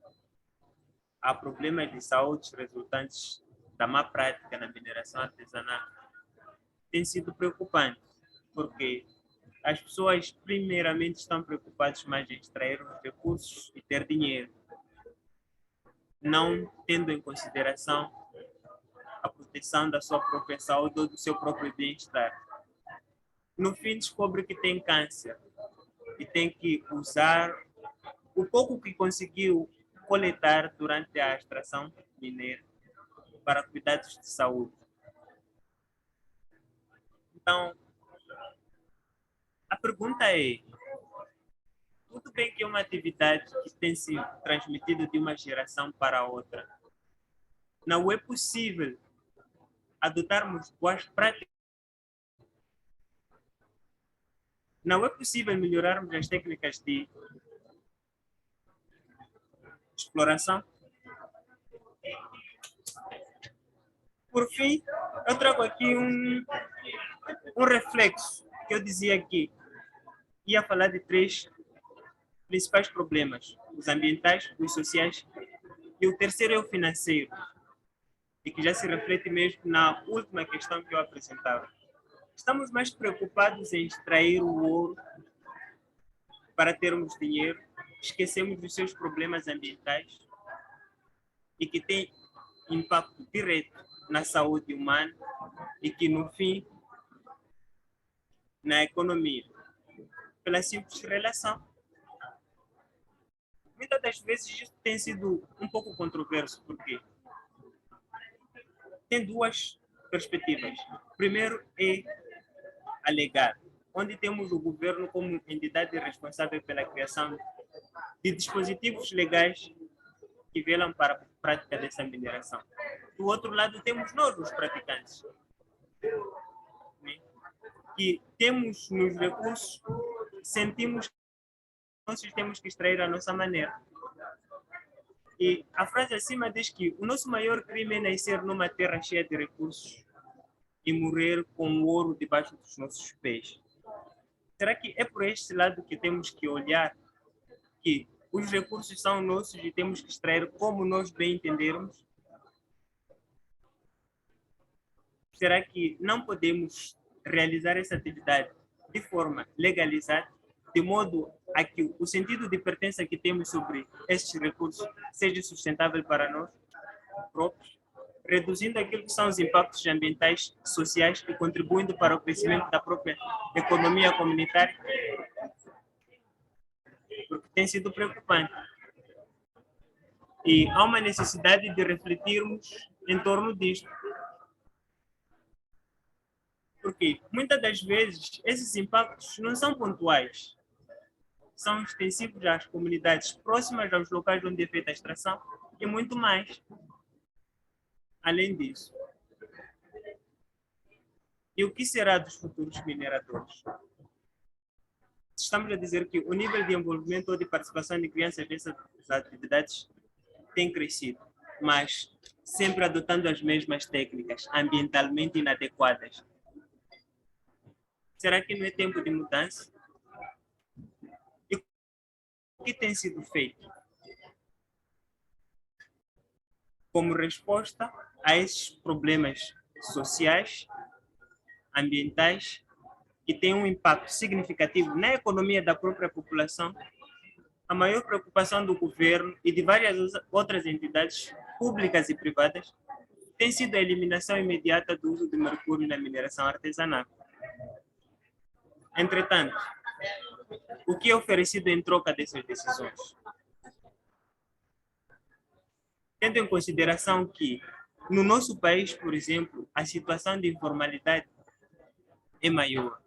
a problemas de saúde resultantes da má prática na mineração artesanal tem sido preocupante, porque as pessoas primeiramente estão preocupadas mais em extrair os recursos e ter dinheiro, não tendo em consideração a proteção da sua própria saúde ou do seu próprio bem-estar. No fim, descobre que tem câncer e tem que usar o pouco que conseguiu coletar durante a extração mineira para cuidados de saúde. Então, a pergunta é, tudo bem que é uma atividade que tem sido transmitida de uma geração para outra. Não é possível adotarmos boas práticas. Não é possível melhorarmos as técnicas de exploração. Por fim, eu trago aqui um reflexo que eu dizia que ia falar de 3 principais problemas: os ambientais, os sociais e o terceiro é o financeiro, e que já se reflete mesmo na última questão que eu apresentava. Estamos mais preocupados em extrair o ouro para termos dinheiro, esquecemos dos seus problemas ambientais e que tem impacto direto na saúde humana e que, no fim, na economia, pela simples relação. Muitas das vezes isso tem sido um pouco controverso, porque tem 2 perspectivas. Primeiro é alegar, onde temos o governo como entidade responsável pela criação de dispositivos legais que velam para a prática dessa mineração. Do outro lado, temos nós, os praticantes, né, que temos nos recursos, sentimos que nós temos que extrair a nossa maneira. E a frase acima diz que o nosso maior crime é nascer numa terra cheia de recursos e morrer com o ouro debaixo dos nossos pés. Será que é por este lado que temos que olhar, que os recursos são nossos e temos que extrair como nós bem entendermos? Será que não podemos realizar essa atividade de forma legalizada, de modo a que o sentido de pertença que temos sobre estes recursos seja sustentável para nós próprios, reduzindo aquilo que são os impactos ambientais, sociais e contribuindo para o crescimento da própria economia comunitária? Porque tem sido preocupante. E há uma necessidade de refletirmos em torno disto. Porque muitas das vezes esses impactos não são pontuais, são extensivos às comunidades próximas aos locais onde é feita a extração e muito mais. Além disso, e o que será dos futuros mineradores? Estamos a dizer que o nível de envolvimento ou de participação de crianças nessas atividades tem crescido, mas sempre adotando as mesmas técnicas ambientalmente inadequadas. Será que não é tempo de mudança? E o que tem sido feito como resposta a esses problemas sociais, ambientais, que têm um impacto significativo na economia da própria população? A maior preocupação do governo e de várias outras entidades públicas e privadas tem sido a eliminação imediata do uso de mercúrio na mineração artesanal. Entretanto, o que é oferecido em troca dessas decisões? Tendo em consideração que, no nosso país, por exemplo, a situação de informalidade é maior.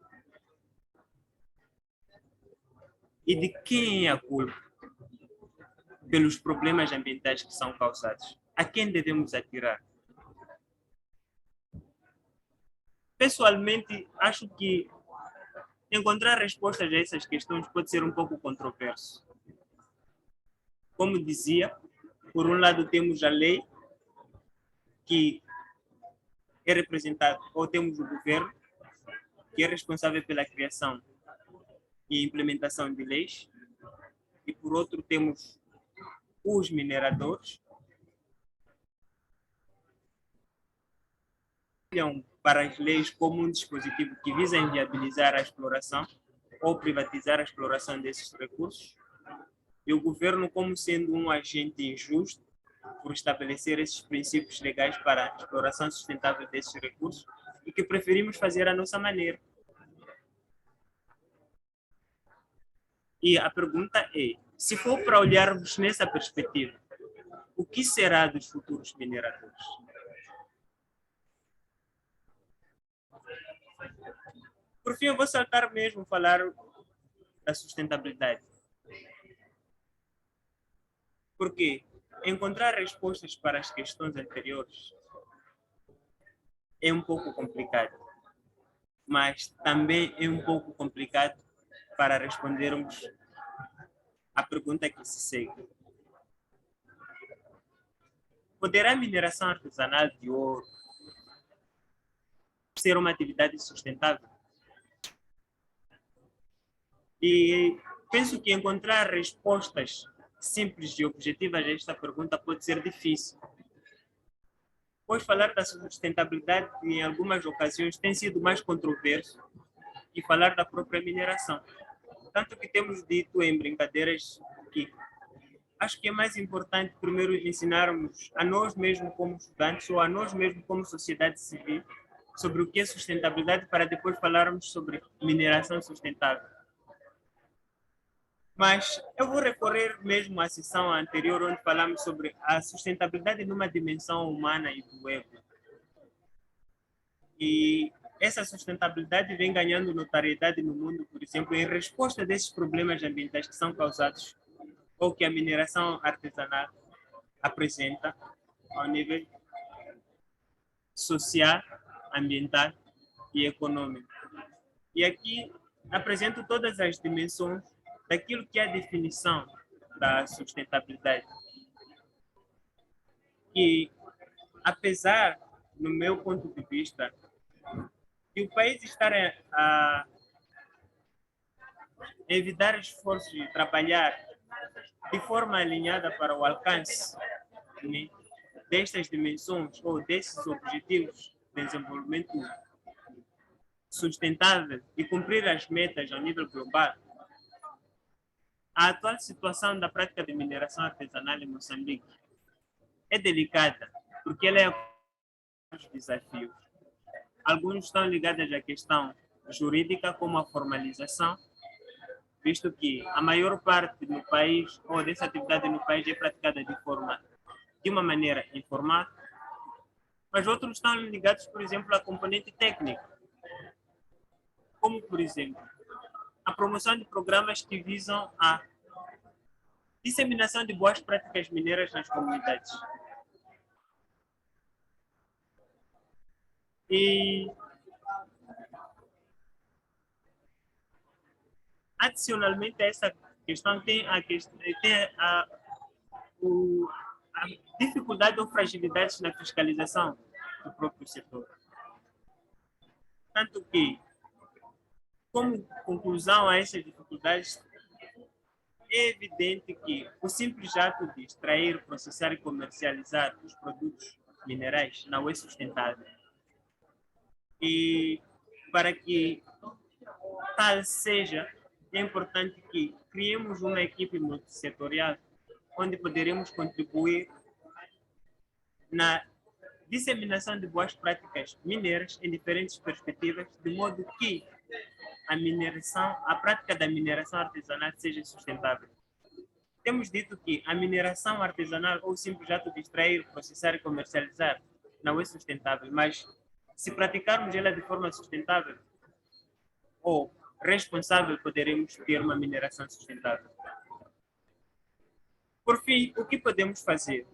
E de quem é a culpa pelos problemas ambientais que são causados? A quem devemos atirar? Pessoalmente, acho que encontrar respostas a essas questões pode ser um pouco controverso. Como dizia, por um lado temos a lei, que é representada, ou temos o governo, que é responsável pela criação e implementação de leis, e por outro temos os mineradores, olham para as leis como um dispositivo que visa inviabilizar a exploração ou privatizar a exploração desses recursos, e o governo como sendo um agente injusto por estabelecer esses princípios legais para a exploração sustentável desses recursos e que preferimos fazer à nossa maneira. E a pergunta é, se for para olharmos nessa perspectiva, o que será dos futuros mineradores? Por fim, eu vou saltar mesmo falar da sustentabilidade. Porque encontrar respostas para as questões anteriores é um pouco complicado, mas também é um pouco complicado para respondermos à pergunta que se segue. Poderá a mineração artesanal de ouro ser uma atividade sustentável? E penso que encontrar respostas simples e objetivas a esta pergunta pode ser difícil. Pois falar da sustentabilidade em algumas ocasiões tem sido mais controverso que falar da própria mineração. Tanto que temos dito em brincadeiras que acho que é mais importante primeiro ensinarmos a nós mesmos como estudantes ou a nós mesmos como sociedade civil sobre o que é sustentabilidade para depois falarmos sobre mineração sustentável. Mas eu vou recorrer mesmo à sessão anterior, onde falamos sobre a sustentabilidade numa dimensão humana e do ego. E essa sustentabilidade vem ganhando notoriedade no mundo, por exemplo, em resposta a desses problemas ambientais que são causados ou que a mineração artesanal apresenta ao nível social, ambiental e econômico. E aqui apresento todas as dimensões daquilo que é a definição da sustentabilidade. E, apesar, no meu ponto de vista, de o país estar a evitar esforços de trabalhar de forma alinhada para o alcance, né, destas dimensões ou desses objetivos de desenvolvimento sustentável e cumprir as metas ao nível global, a atual situação da prática de mineração artesanal em Moçambique é delicada, porque ela é um desafio. Alguns estão ligados à questão jurídica, como a formalização, visto que a maior parte no país, ou dessa atividade no país, é praticada de uma maneira informal, mas outros estão ligados, por exemplo, à componente técnica, como, por exemplo, a promoção de programas que visam a disseminação de boas práticas mineiras nas comunidades. E, adicionalmente a essa questão, tem a dificuldade ou fragilidades na fiscalização do próprio setor. Tanto que, como conclusão a essas dificuldades, é evidente que o simples ato de extrair, processar e comercializar os produtos minerais não é sustentável. E para que tal seja, é importante que criemos uma equipe multissetorial onde poderemos contribuir na disseminação de boas práticas mineiras em diferentes perspectivas, de modo que a prática da mineração artesanal seja sustentável. Temos dito que a mineração artesanal ou simples ato de extrair, processar e comercializar não é sustentável, mas se praticarmos ela de forma sustentável ou responsável, poderemos ter uma mineração sustentável. Por fim, o que podemos fazer?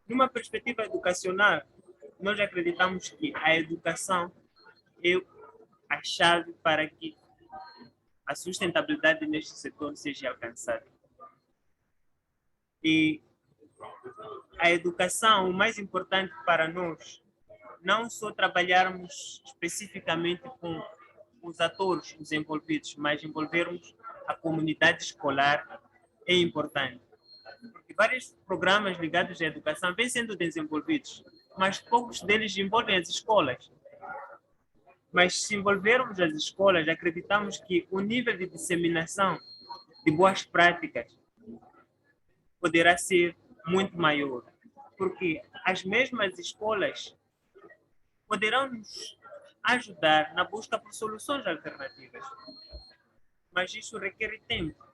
Numa perspectiva educacional, nós acreditamos que a educação é a chave para que a sustentabilidade neste setor seja alcançada. E a educação, o mais importante para nós, não só trabalharmos especificamente com os atores, os envolvidos, mas envolvermos a comunidade escolar é importante. Porque vários programas ligados à educação vêm sendo desenvolvidos, mas poucos deles envolvem as escolas. Mas se envolvermos as escolas, acreditamos que o nível de disseminação de boas práticas poderá ser muito maior, porque as mesmas escolas poderão nos ajudar na busca por soluções alternativas. Mas isso requer tempo.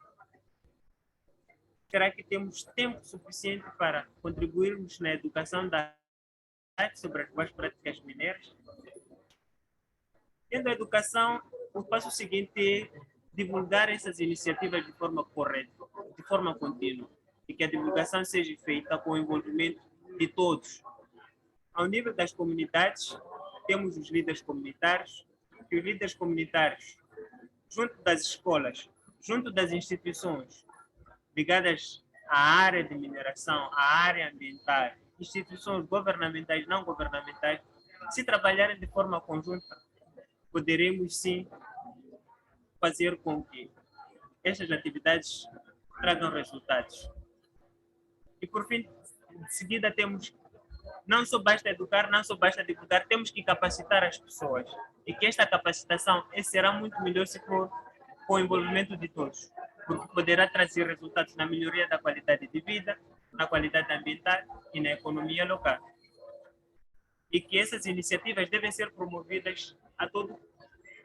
Será que temos tempo suficiente para contribuirmos na educação da arte sobre as boas práticas mineiras? Tendo a educação, o passo seguinte é divulgar essas iniciativas de forma correta, de forma contínua, e que a divulgação seja feita com o envolvimento de todos. Ao nível das comunidades, temos os líderes comunitários, e os líderes comunitários, junto das escolas, junto das instituições ligadas à área de mineração, à área ambiental, instituições governamentais e não governamentais, se trabalharem de forma conjunta, poderemos sim fazer com que estas atividades tragam resultados. E por fim, de seguida temos, não só basta educar, não só basta divulgar, temos que capacitar as pessoas. E que esta capacitação será muito melhor se for com o envolvimento de todos, porque poderá trazer resultados na melhoria da qualidade de vida, na qualidade ambiental e na economia local. E que essas iniciativas devem ser promovidas a todo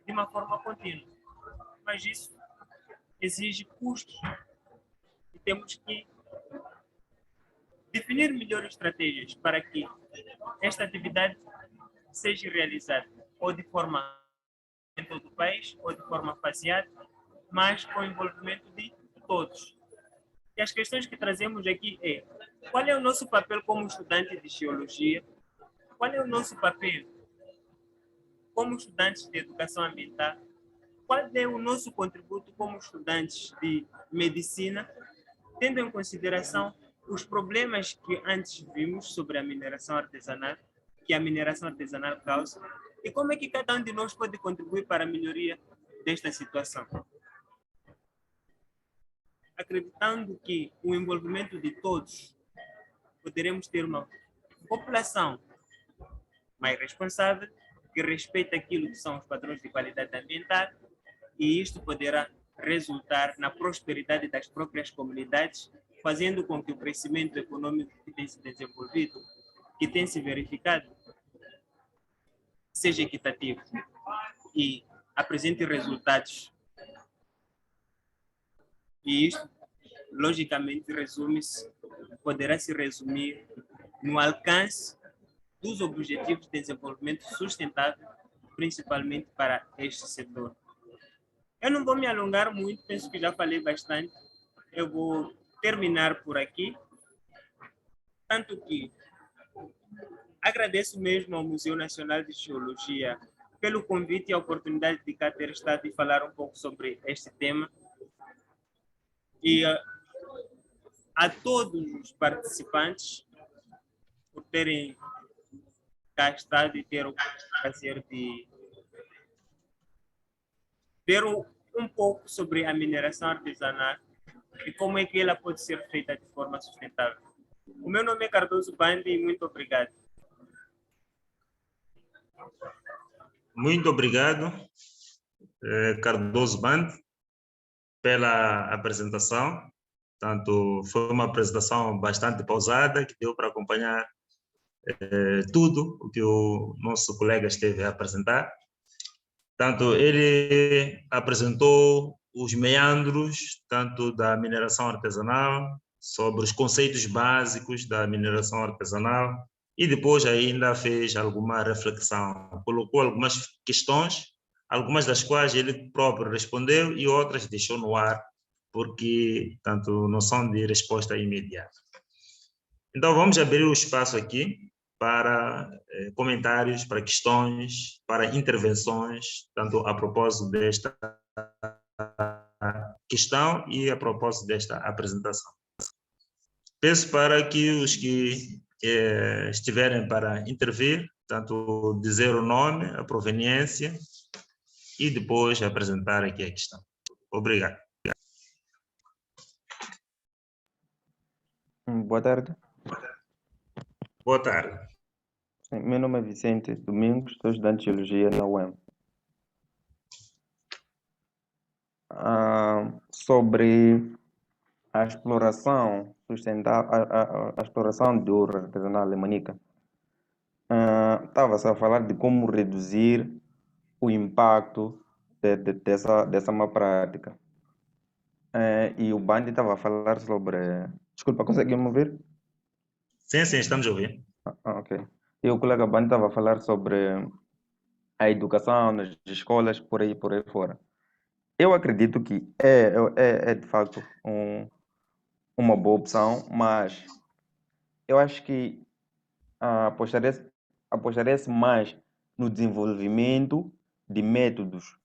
de uma forma contínua. Mas isso exige custos e temos que definir melhores estratégias para que esta atividade seja realizada ou de forma em todo o país ou de forma faseada, mas com o envolvimento de todos. E as questões que trazemos aqui é: qual é o nosso papel como estudante de geologia? Qual é o nosso papel como estudantes de educação ambiental? Qual é o nosso contributo como estudantes de medicina, tendo em consideração os problemas que antes vimos sobre a mineração artesanal, que a mineração artesanal causa, e como é que cada um de nós pode contribuir para a melhoria desta situação? Acreditando que o envolvimento de todos, poderemos ter uma população mais responsável, que respeita aquilo que são os padrões de qualidade ambiental, e isto poderá resultar na prosperidade das próprias comunidades, fazendo com que o crescimento econômico que tem se desenvolvido, que tem se verificado, seja equitativo e apresente resultados. E isto, logicamente, poderá se resumir no alcance dos objetivos de desenvolvimento sustentável, principalmente para este setor. Eu não vou me alongar muito, penso que já falei bastante. Eu vou terminar por aqui. Tanto que agradeço mesmo ao Museu Nacional de Geologia pelo convite e a oportunidade de cá ter estado e falar um pouco sobre este tema. E a todos os participantes por terem cá estado e ter o prazer de ver um pouco sobre a mineração artesanal e como é que ela pode ser feita de forma sustentável. O meu nome é Cardoso Bandi e muito obrigado. Muito obrigado, Cardoso Band, pela apresentação. Tanto foi uma apresentação bastante pausada, que deu para acompanhar tudo o que o nosso colega esteve a apresentar. Tanto ele apresentou os meandros, tanto da mineração artesanal, sobre os conceitos básicos da mineração artesanal, e depois ainda fez alguma reflexão, colocou algumas questões, algumas das quais ele próprio respondeu e outras deixou no ar, porque tanto não são de resposta imediata. Então vamos abrir o espaço aqui para comentários, para questões, para intervenções, tanto a propósito desta questão e a propósito desta apresentação. Peço para que os que estiverem para intervir, tanto dizer o nome, a proveniência e depois apresentar aqui a questão. Obrigado. Boa tarde. Boa tarde. Meu nome é Vicente Domingos, sou estudante de Geologia na UEM. Sobre a exploração sustentável, a exploração de ouro artesanal em Manica, estava-se a falar de como reduzir o impacto dessa má prática. E o Bandi estava a falar sobre... Desculpa, consegue me ouvir? Sim, sim, estamos a ouvir. Ok. E o colega Bandi estava a falar sobre a educação nas escolas, por aí fora. Eu acredito que é de facto uma boa opção, mas eu acho que apostaria-se mais no desenvolvimento de métodos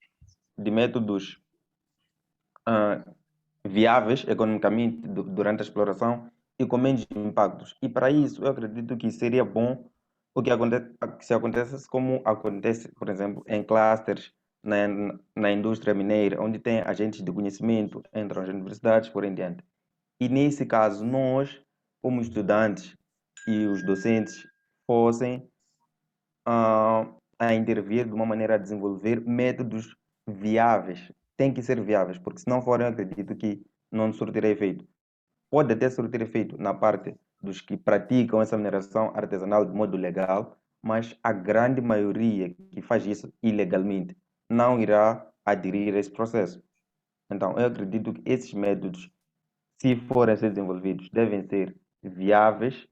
viáveis economicamente durante a exploração e com menos impactos. E para isso, eu acredito que seria bom o que se acontecesse como acontece, por exemplo, em clusters na indústria mineira, onde tem agentes de conhecimento entre as universidades, por em diante. E nesse caso, nós, como estudantes e os docentes, fossem a intervir de uma maneira a desenvolver métodos viáveis. Tem que ser viáveis, porque se não forem, eu acredito que não surtirá efeito. Pode até surtir efeito na parte dos que praticam essa mineração artesanal de modo legal, mas a grande maioria que faz isso ilegalmente não irá aderir a esse processo. Então, eu acredito que esses métodos, se forem a ser desenvolvidos, devem ser viáveis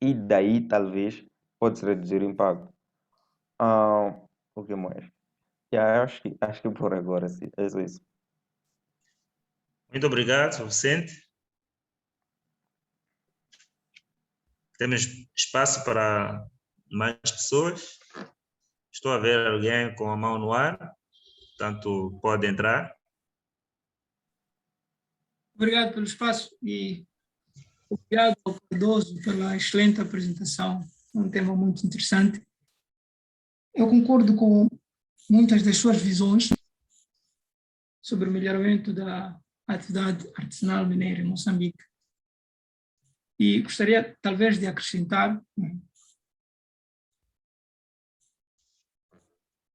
e daí talvez pode-se reduzir o impacto. O que mais? Acho que por agora sim, é só isso. Muito obrigado, Vicente. Temos espaço para mais pessoas. Estou a ver alguém com a mão no ar, portanto, pode entrar. Obrigado pelo espaço e obrigado ao Cardoso pela excelente apresentação. Um tema muito interessante. Eu concordo com muitas das suas visões sobre o melhoramento da atividade artesanal mineira em Moçambique. E gostaria, talvez, de acrescentar,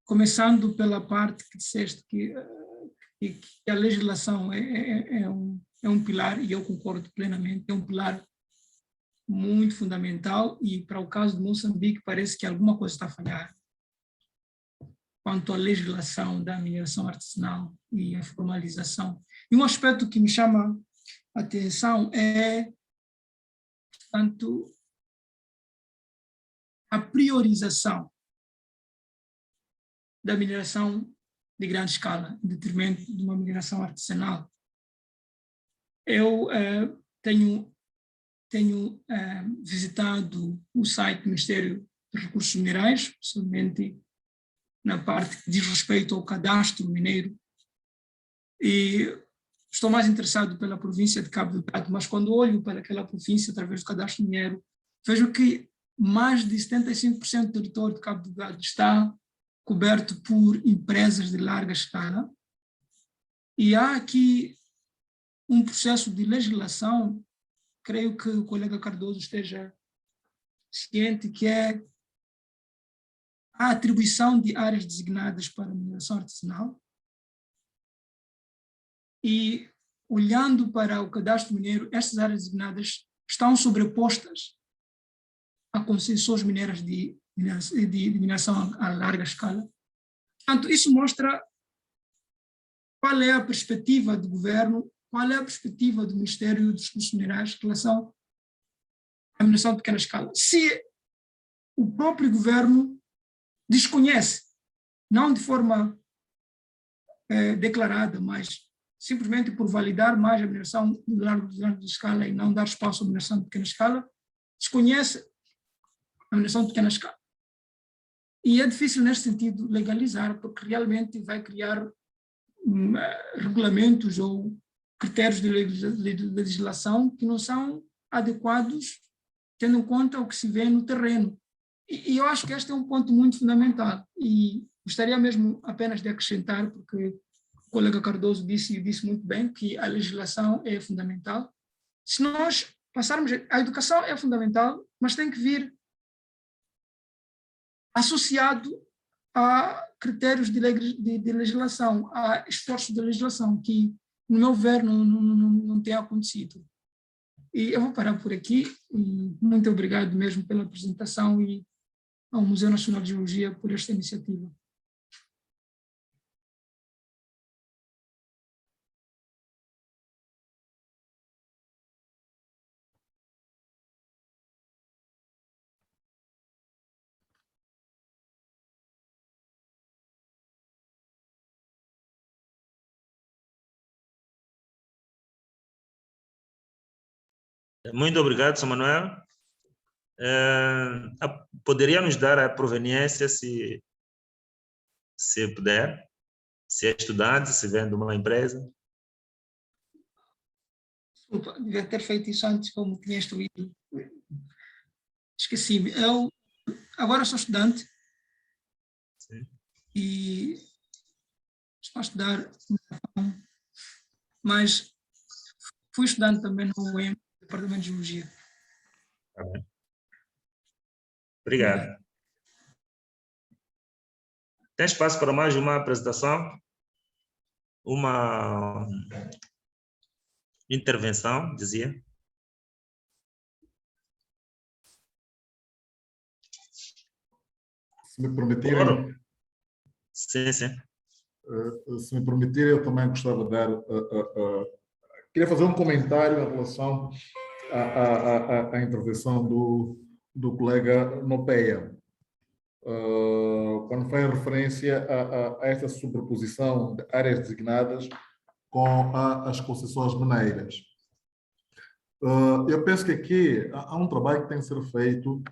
começando pela parte que disseste que a legislação é um pilar, e eu concordo plenamente, é um pilar muito fundamental, e para o caso de Moçambique parece que alguma coisa está a falhar quanto à legislação da mineração artesanal e a formalização. E um aspecto que me chama a atenção é, portanto, a priorização da mineração de grande escala, em detrimento de uma mineração artesanal. Eu tenho visitado o site do Ministério dos Recursos Minerais, somente na parte que diz respeito ao cadastro mineiro, e estou mais interessado pela província de Cabo Delgado, mas quando olho para aquela província através do cadastro mineiro, vejo que mais de 75% do território de Cabo Delgado está coberto por empresas de larga escala, e há aqui um processo de legislação, creio que o colega Cardoso esteja ciente, que é a atribuição de áreas designadas para mineração artesanal. E, olhando para o cadastro mineiro, estas áreas designadas estão sobrepostas a concessões mineiras de mineração a larga escala. Portanto, isso mostra qual é a perspectiva do governo, qual é a perspectiva do Ministério dos Recursos Minerais em relação à mineração de pequena escala. Se o próprio governo desconhece, não de forma declarada, mas simplesmente por validar mais a mineração de larga escala e não dar espaço à mineração de pequena escala, desconhece a mineração de pequena escala. E é difícil, nesse sentido, legalizar, porque realmente vai criar regulamentos ou critérios de legislação que não são adequados, tendo em conta o que se vê no terreno. E eu acho que este é um ponto muito fundamental. E gostaria mesmo apenas de acrescentar, porque o colega Cardoso disse muito bem, que a legislação é fundamental. Se nós passarmos... A educação é fundamental, mas tem que vir associado a critérios de legislação, a esforços de legislação, que, no meu ver, não tem acontecido. E eu vou parar por aqui. E muito obrigado mesmo pela apresentação e ao Museu Nacional de Geologia por esta iniciativa. Muito obrigado, Sr. Manuel. Poderia nos dar a proveniência, se puder, se é estudante, se vem de uma empresa? Desculpa, devia ter feito isso antes, como tinha instruído. Esqueci-me. Eu agora sou estudante. Sim. E estou a estudar, mas fui estudante também no UEM, Departamento de Geologia. Tá bem. Obrigado. Tem espaço para mais uma apresentação? Uma intervenção, dizia? Se me permitirem, sim. Se me permitirem, eu também gostava de dar... queria fazer um comentário em relação à intervenção do colega Nopeia, quando faz referência a esta sobreposição de áreas designadas com as concessões mineiras. Eu penso que aqui há um trabalho que tem que ser feito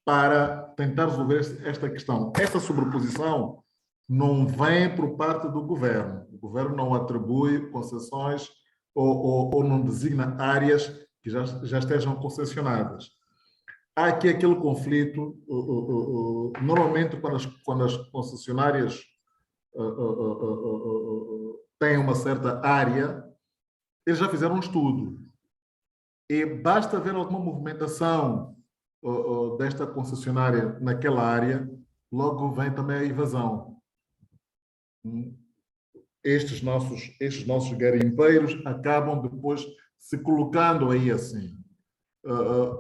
para tentar resolver esta questão. Esta sobreposição não vem por parte do governo. O governo não atribui concessões ou não designa áreas que já estejam concessionadas. Há aqui aquele conflito, normalmente quando as concessionárias têm uma certa área, eles já fizeram um estudo. E basta ver alguma movimentação desta concessionária naquela área, logo vem também a invasão. Estes nossos garimpeiros acabam depois se colocando aí assim.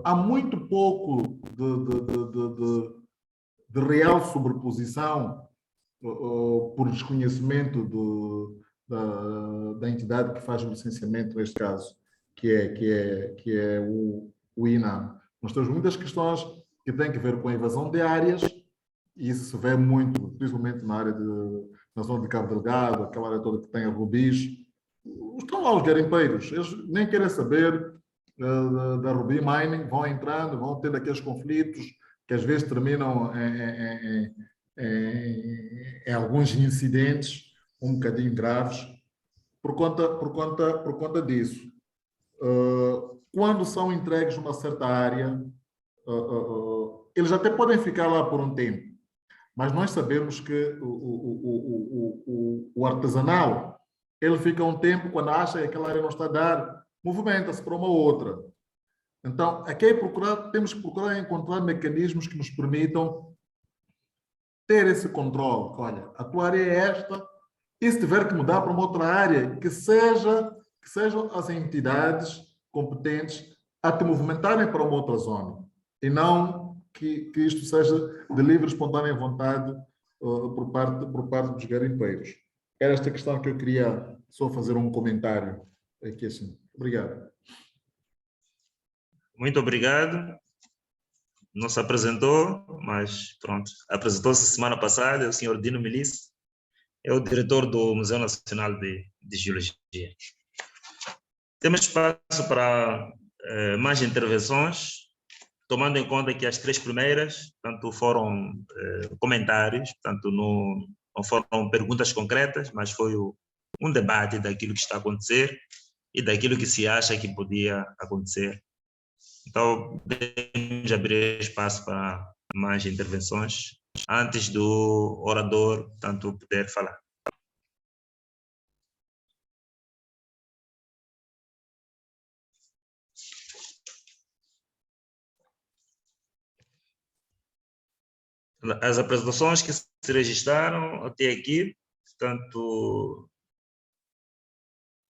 Há muito pouco de real sobreposição por desconhecimento da entidade que faz o licenciamento, neste caso, que é o INAM. Nós temos muitas questões que têm a ver com a invasão de áreas e isso se vê muito, principalmente na zona de Cabo Delgado, aquela área toda que tem a Rubis. Estão lá os garimpeiros, eles nem querem saber da Ruby Mining, vão entrando, vão tendo aqueles conflitos que às vezes terminam em alguns incidentes um bocadinho graves por conta disso. Quando são entregues numa certa área, eles até podem ficar lá por um tempo, mas nós sabemos que o artesanal, ele fica um tempo, quando acha que aquela área não está a dar, movimenta-se para uma outra. Então, aqui temos que procurar encontrar mecanismos que nos permitam ter esse controle. Olha, a tua área é esta, e se tiver que mudar para uma outra área, que sejam as entidades competentes a te movimentarem para uma outra zona, e não que isto seja de livre e espontânea vontade por parte dos garimpeiros. Era esta questão que eu queria só fazer um comentário aqui assim. Obrigado. Muito obrigado. Não se apresentou, mas pronto, apresentou-se semana passada, é o senhor Dino Milice, é o diretor do Museu Nacional de Geologia. Temos espaço para mais intervenções, tomando em conta que as 3 primeiras, tanto foram comentários, tanto não foram perguntas concretas, mas foi um debate daquilo que está a acontecer e daquilo que se acha que podia acontecer. Então, devemos abrir espaço para mais intervenções antes do orador tanto poder falar. As apresentações que se registraram até aqui, portanto,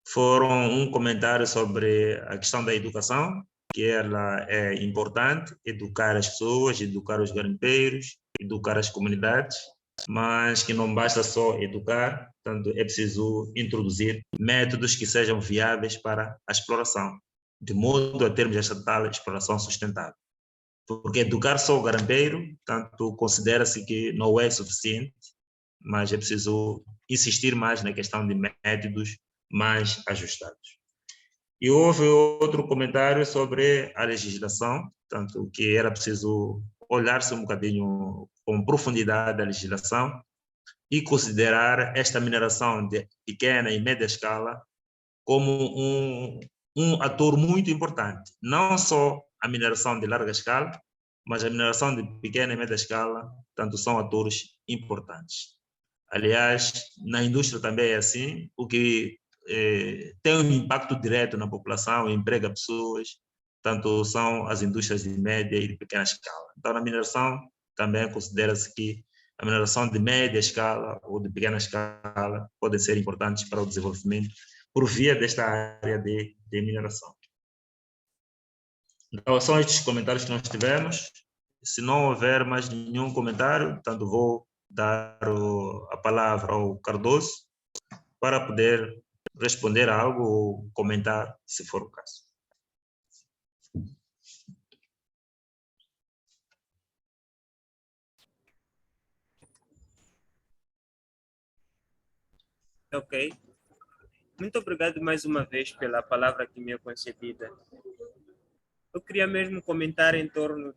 foram um comentário sobre a questão da educação, que ela é importante, educar as pessoas, educar os garimpeiros, educar as comunidades, mas que não basta só educar, portanto, é preciso introduzir métodos que sejam viáveis para a exploração, de modo a termos esta tal exploração sustentável. Porque educar só o garimpeiro, portanto, considera-se que não é suficiente, mas é preciso insistir mais na questão de métodos mais ajustados. E houve outro comentário sobre a legislação, tanto que era preciso olhar-se um bocadinho com profundidade a legislação e considerar esta mineração de pequena e média escala como um ator muito importante. Não só a mineração de larga escala, mas a mineração de pequena e média escala, tanto são atores importantes. Aliás, na indústria também é assim, o que tem um impacto direto na população, emprega pessoas, tanto são as indústrias de média e de pequena escala. Então, na mineração, também considera-se que a mineração de média escala ou de pequena escala podem ser importantes para o desenvolvimento por via desta área de mineração. Então, são estes comentários que nós tivemos. Se não houver mais nenhum comentário, portanto, vou dar a palavra ao Cardoso para poder responder a algo ou comentar, se for o caso. Ok. Muito obrigado mais uma vez pela palavra que me é concedida. Eu queria mesmo comentar em torno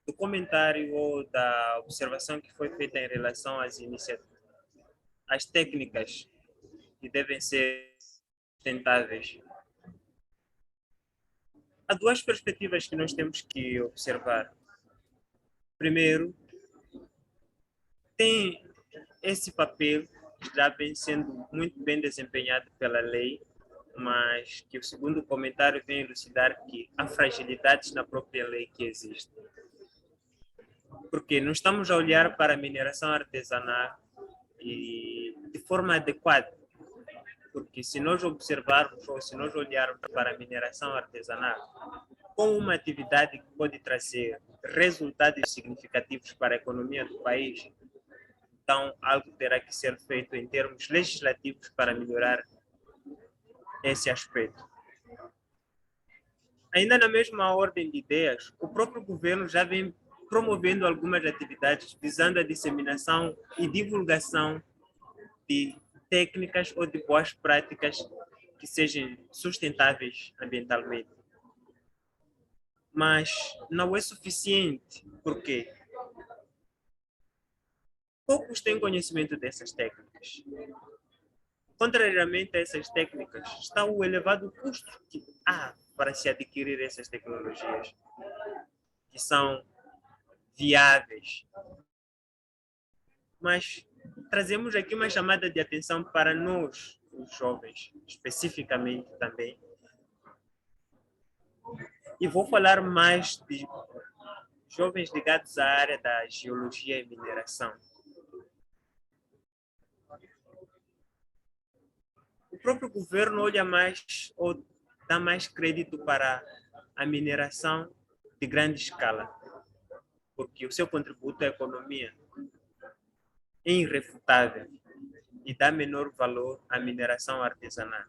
do comentário ou da observação que foi feita em relação às técnicas que devem ser sustentáveis. Há 2 perspectivas que nós temos que observar. Primeiro, tem esse papel já vem sendo muito bem desempenhado pela lei, mas que o segundo comentário vem elucidar que há fragilidades na própria lei que existem. Porque não estamos a olhar para a mineração artesanal e de forma adequada. Porque se nós observarmos ou se nós olharmos para a mineração artesanal como uma atividade que pode trazer resultados significativos para a economia do país, então algo terá que ser feito em termos legislativos para melhorar esse aspecto. Ainda na mesma ordem de ideias, o próprio governo já vem promovendo algumas atividades visando a disseminação e divulgação de técnicas ou de boas práticas que sejam sustentáveis ambientalmente. Mas não é suficiente, porque poucos têm conhecimento dessas técnicas. Contrariamente a essas técnicas, está o elevado custo que há para se adquirir essas tecnologias, que são viáveis. Mas trazemos aqui uma chamada de atenção para nós, os jovens, especificamente também. E vou falar mais de jovens ligados à área da geologia e mineração. O próprio governo olha mais ou dá mais crédito para a mineração de grande escala, porque o seu contributo à economia é irrefutável e dá menor valor à mineração artesanal.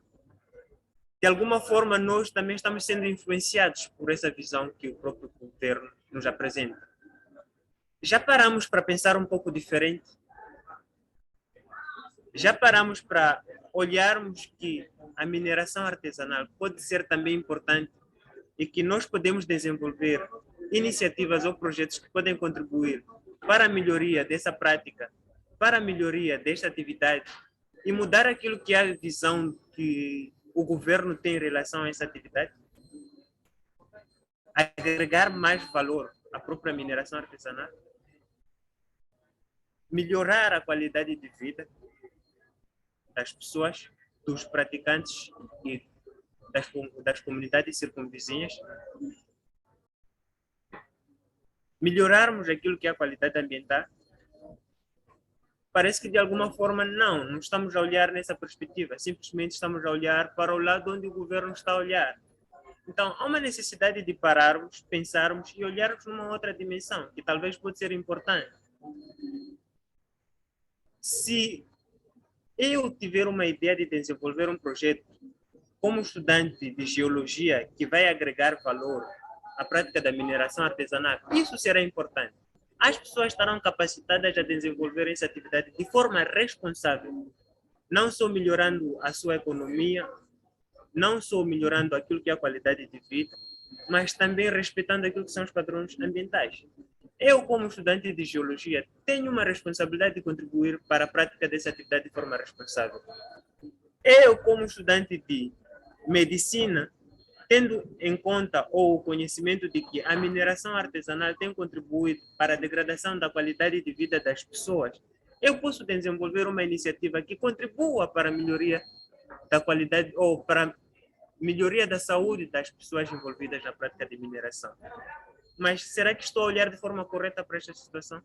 De alguma forma, nós também estamos sendo influenciados por essa visão que o próprio governo nos apresenta. Já paramos para pensar um pouco diferente? Já paramos para olharmos que a mineração artesanal pode ser também importante e que nós podemos desenvolver iniciativas ou projetos que podem contribuir para a melhoria dessa prática, para a melhoria desta atividade e mudar aquilo que é a visão que o governo tem em relação a essa atividade? Agregar mais valor à própria mineração artesanal? Melhorar a qualidade de vida das pessoas, dos praticantes e das comunidades circunvizinhas? Melhorarmos aquilo que é a qualidade ambiental? Parece que de alguma forma não estamos a olhar nessa perspectiva, simplesmente estamos a olhar para o lado onde o governo está a olhar. Então, há uma necessidade de pararmos, pensarmos e olharmos numa outra dimensão, que talvez pode ser importante. Se eu tiver uma ideia de desenvolver um projeto como estudante de geologia que vai agregar valor à prática da mineração artesanal, isso será importante. As pessoas estarão capacitadas a desenvolver essa atividade de forma responsável, não só melhorando a sua economia, não só melhorando aquilo que é a qualidade de vida, mas também respeitando aquilo que são os padrões ambientais. Eu, como estudante de geologia, tenho uma responsabilidade de contribuir para a prática dessa atividade de forma responsável. Eu, como estudante de medicina, tendo em conta o conhecimento de que a mineração artesanal tem contribuído para a degradação da qualidade de vida das pessoas, eu posso desenvolver uma iniciativa que contribua para a melhoria da qualidade ou para a melhoria da saúde das pessoas envolvidas na prática de mineração. Mas será que estou a olhar de forma correta para esta situação?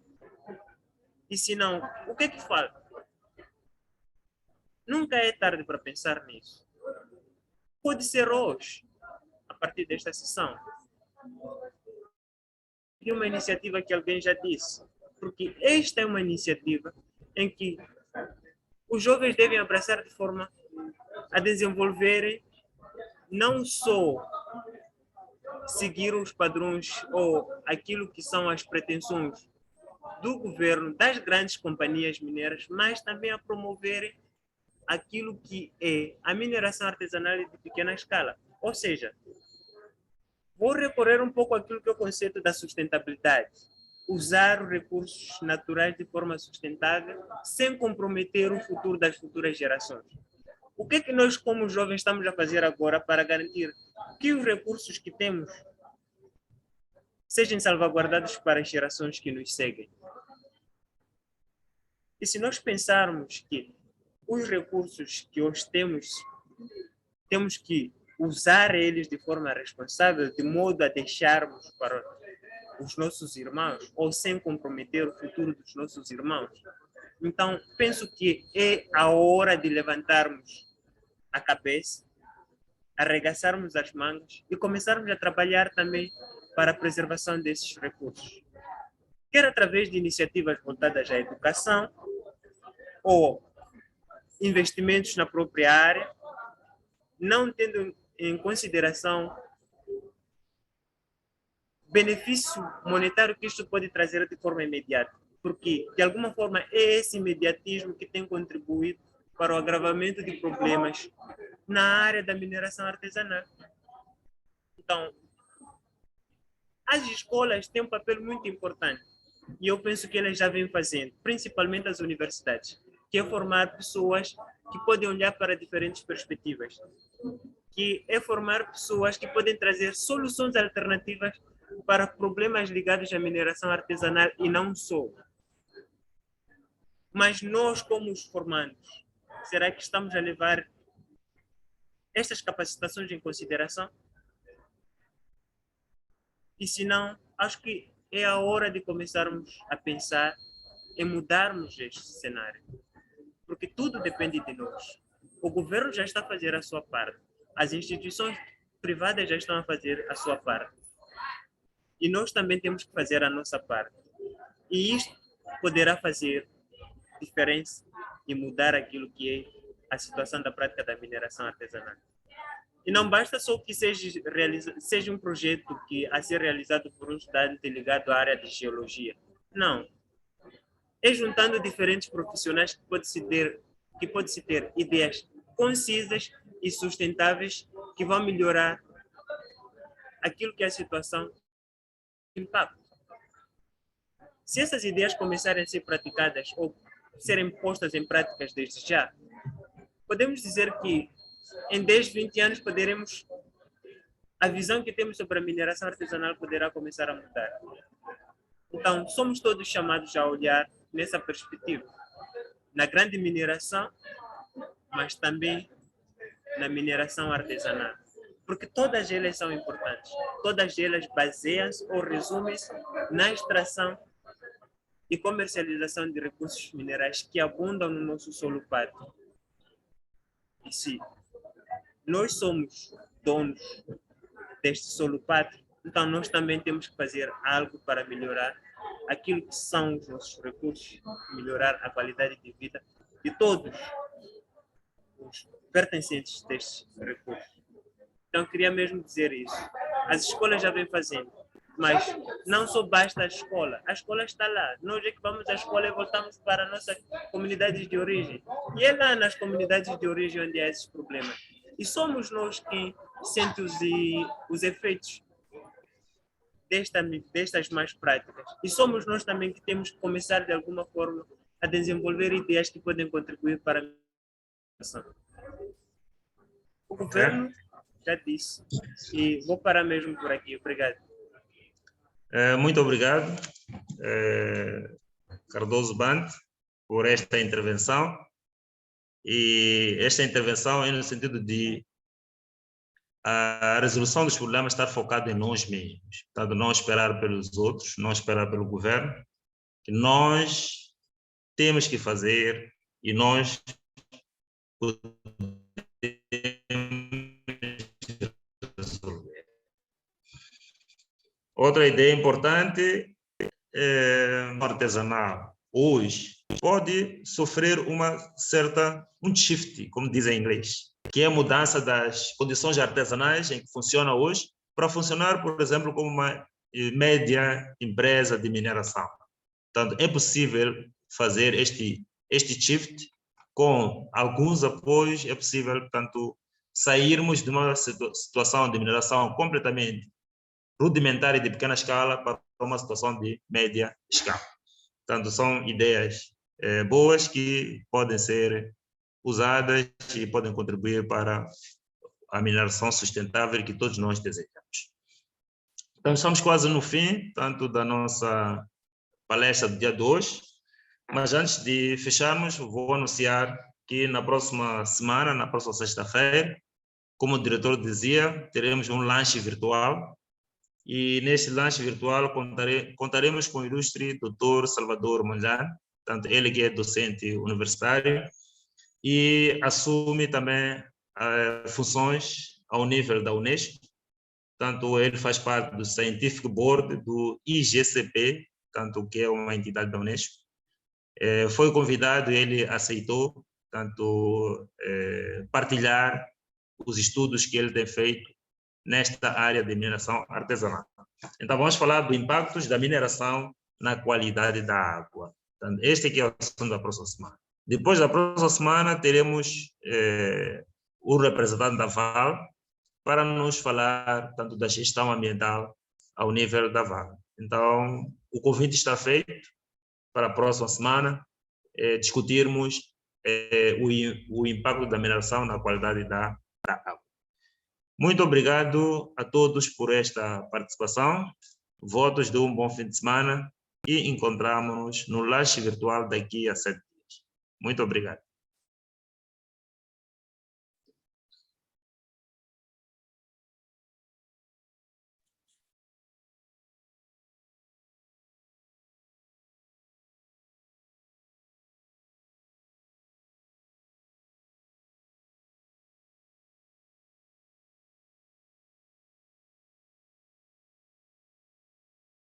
E se não, o que é que falta? Nunca é tarde para pensar nisso. Pode ser hoje, a partir desta sessão. E uma iniciativa que alguém já disse, porque esta é uma iniciativa em que os jovens devem abraçar de forma a desenvolverem não só seguir os padrões ou aquilo que são as pretensões do governo, das grandes companhias mineiras, mas também a promoverem aquilo que é a mineração artesanal de pequena escala. Ou seja, vou recorrer um pouco àquilo que é o conceito da sustentabilidade. Usar os recursos naturais de forma sustentável sem comprometer o futuro das futuras gerações. O que é que nós, como jovens, estamos a fazer agora para garantir que os recursos que temos sejam salvaguardados para as gerações que nos seguem? E se nós pensarmos que os recursos que hoje temos que usar eles de forma responsável, de modo a deixarmos para os nossos irmãos, ou sem comprometer o futuro dos nossos irmãos, então penso que é a hora de levantarmos a cabeça, arregaçarmos as mangas e começarmos a trabalhar também para a preservação desses recursos. Quer através de iniciativas voltadas à educação ou investimentos na própria área, não tendo em consideração benefício monetário que isto pode trazer de forma imediata, porque, de alguma forma, é esse imediatismo que tem contribuído para o agravamento de problemas na área da mineração artesanal. Então, as escolas têm um papel muito importante, e eu penso que elas já vêm fazendo, principalmente as universidades, que é formar pessoas que podem olhar para diferentes perspectivas, que é formar pessoas que podem trazer soluções alternativas para problemas ligados à mineração artesanal e não só. Mas nós, como os formandos, será que estamos a levar estas capacitações em consideração? E se não, acho que é a hora de começarmos a pensar em mudarmos este cenário. Porque tudo depende de nós. O governo já está a fazer a sua parte. As instituições privadas já estão a fazer a sua parte. E nós também temos que fazer a nossa parte. E isto poderá fazer diferença e mudar aquilo que é a situação da prática da mineração artesanal. E não basta só que seja um projeto que a ser realizado por um estudante ligado à área de geologia. Não. É juntando diferentes profissionais que pode-se ter ideias concisas e sustentáveis que vão melhorar aquilo que é a situação de impacto. Se essas ideias começarem a ser praticadas ou serem postas em práticas desde já, podemos dizer que em 10, 20 anos a visão que temos sobre a mineração artesanal poderá começar a mudar. Então, somos todos chamados a olhar nessa perspectiva, na grande mineração, mas também na mineração artesanal. Porque todas elas são importantes. Todas elas baseiam-se ou resumem-se na extração e comercialização de recursos minerais que abundam no nosso solo pátrio. E se nós somos donos deste solo pátrio, então nós também temos que fazer algo para melhorar aquilo que são os nossos recursos, melhorar a qualidade de vida de todos os pertencentes destes recursos. Então, queria mesmo dizer isso. As escolas já vêm fazendo, mas não só basta a escola está lá. Nós é que vamos à escola e voltamos para a nossa comunidade de origem. E é lá nas comunidades de origem onde há esses problemas. E somos nós quem sente os efeitos destas más práticas. E somos nós também que temos que começar, de alguma forma, a desenvolver ideias que podem contribuir para a mineração. O governo já disse. E vou parar mesmo por aqui. Obrigado. Muito obrigado, Cardoso Band, por esta intervenção. E esta intervenção é no sentido de a resolução dos problemas estar focada em nós mesmos. Portanto, não esperar pelos outros, não esperar pelo governo, que nós temos que fazer e nós podemos resolver. Outra ideia importante é o artesanal. Hoje pode sofrer um shift, como dizem em inglês, que é a mudança das condições artesanais em que funciona hoje para funcionar, por exemplo, como uma média empresa de mineração. Portanto, é possível fazer este shift com alguns apoios, é possível, portanto, sairmos de uma situação de mineração completamente rudimentar e de pequena escala para uma situação de média escala. Portanto, são ideias boas que podem ser usadas e podem contribuir para a mineração sustentável que todos nós desejamos. Então, estamos quase no fim, tanto da nossa palestra do dia 2, mas antes de fecharmos, vou anunciar que na próxima semana, na próxima sexta-feira, como o diretor dizia, teremos um lanche virtual. E neste lanche virtual contaremos com o ilustre Dr. Salvador Mondlane, tanto ele que é docente universitário e assume também funções ao nível da Unesco. Tanto ele faz parte do Scientific Board do IGCP, tanto que é uma entidade da Unesco. Foi convidado e ele aceitou, tanto partilhar os estudos que ele tem feito nesta área de mineração artesanal. Então, vamos falar dos impactos da mineração na qualidade da água. Então, este aqui é o assunto da próxima semana. Depois da próxima semana, teremos o representante da VAL para nos falar tanto da gestão ambiental ao nível da VAL. Então, o convite está feito para a próxima semana discutirmos o impacto da mineração na qualidade da água. Muito obrigado a todos por esta participação. Votos de um bom fim de semana e encontramos-nos no Laje Virtual daqui a 7 dias. Muito obrigado.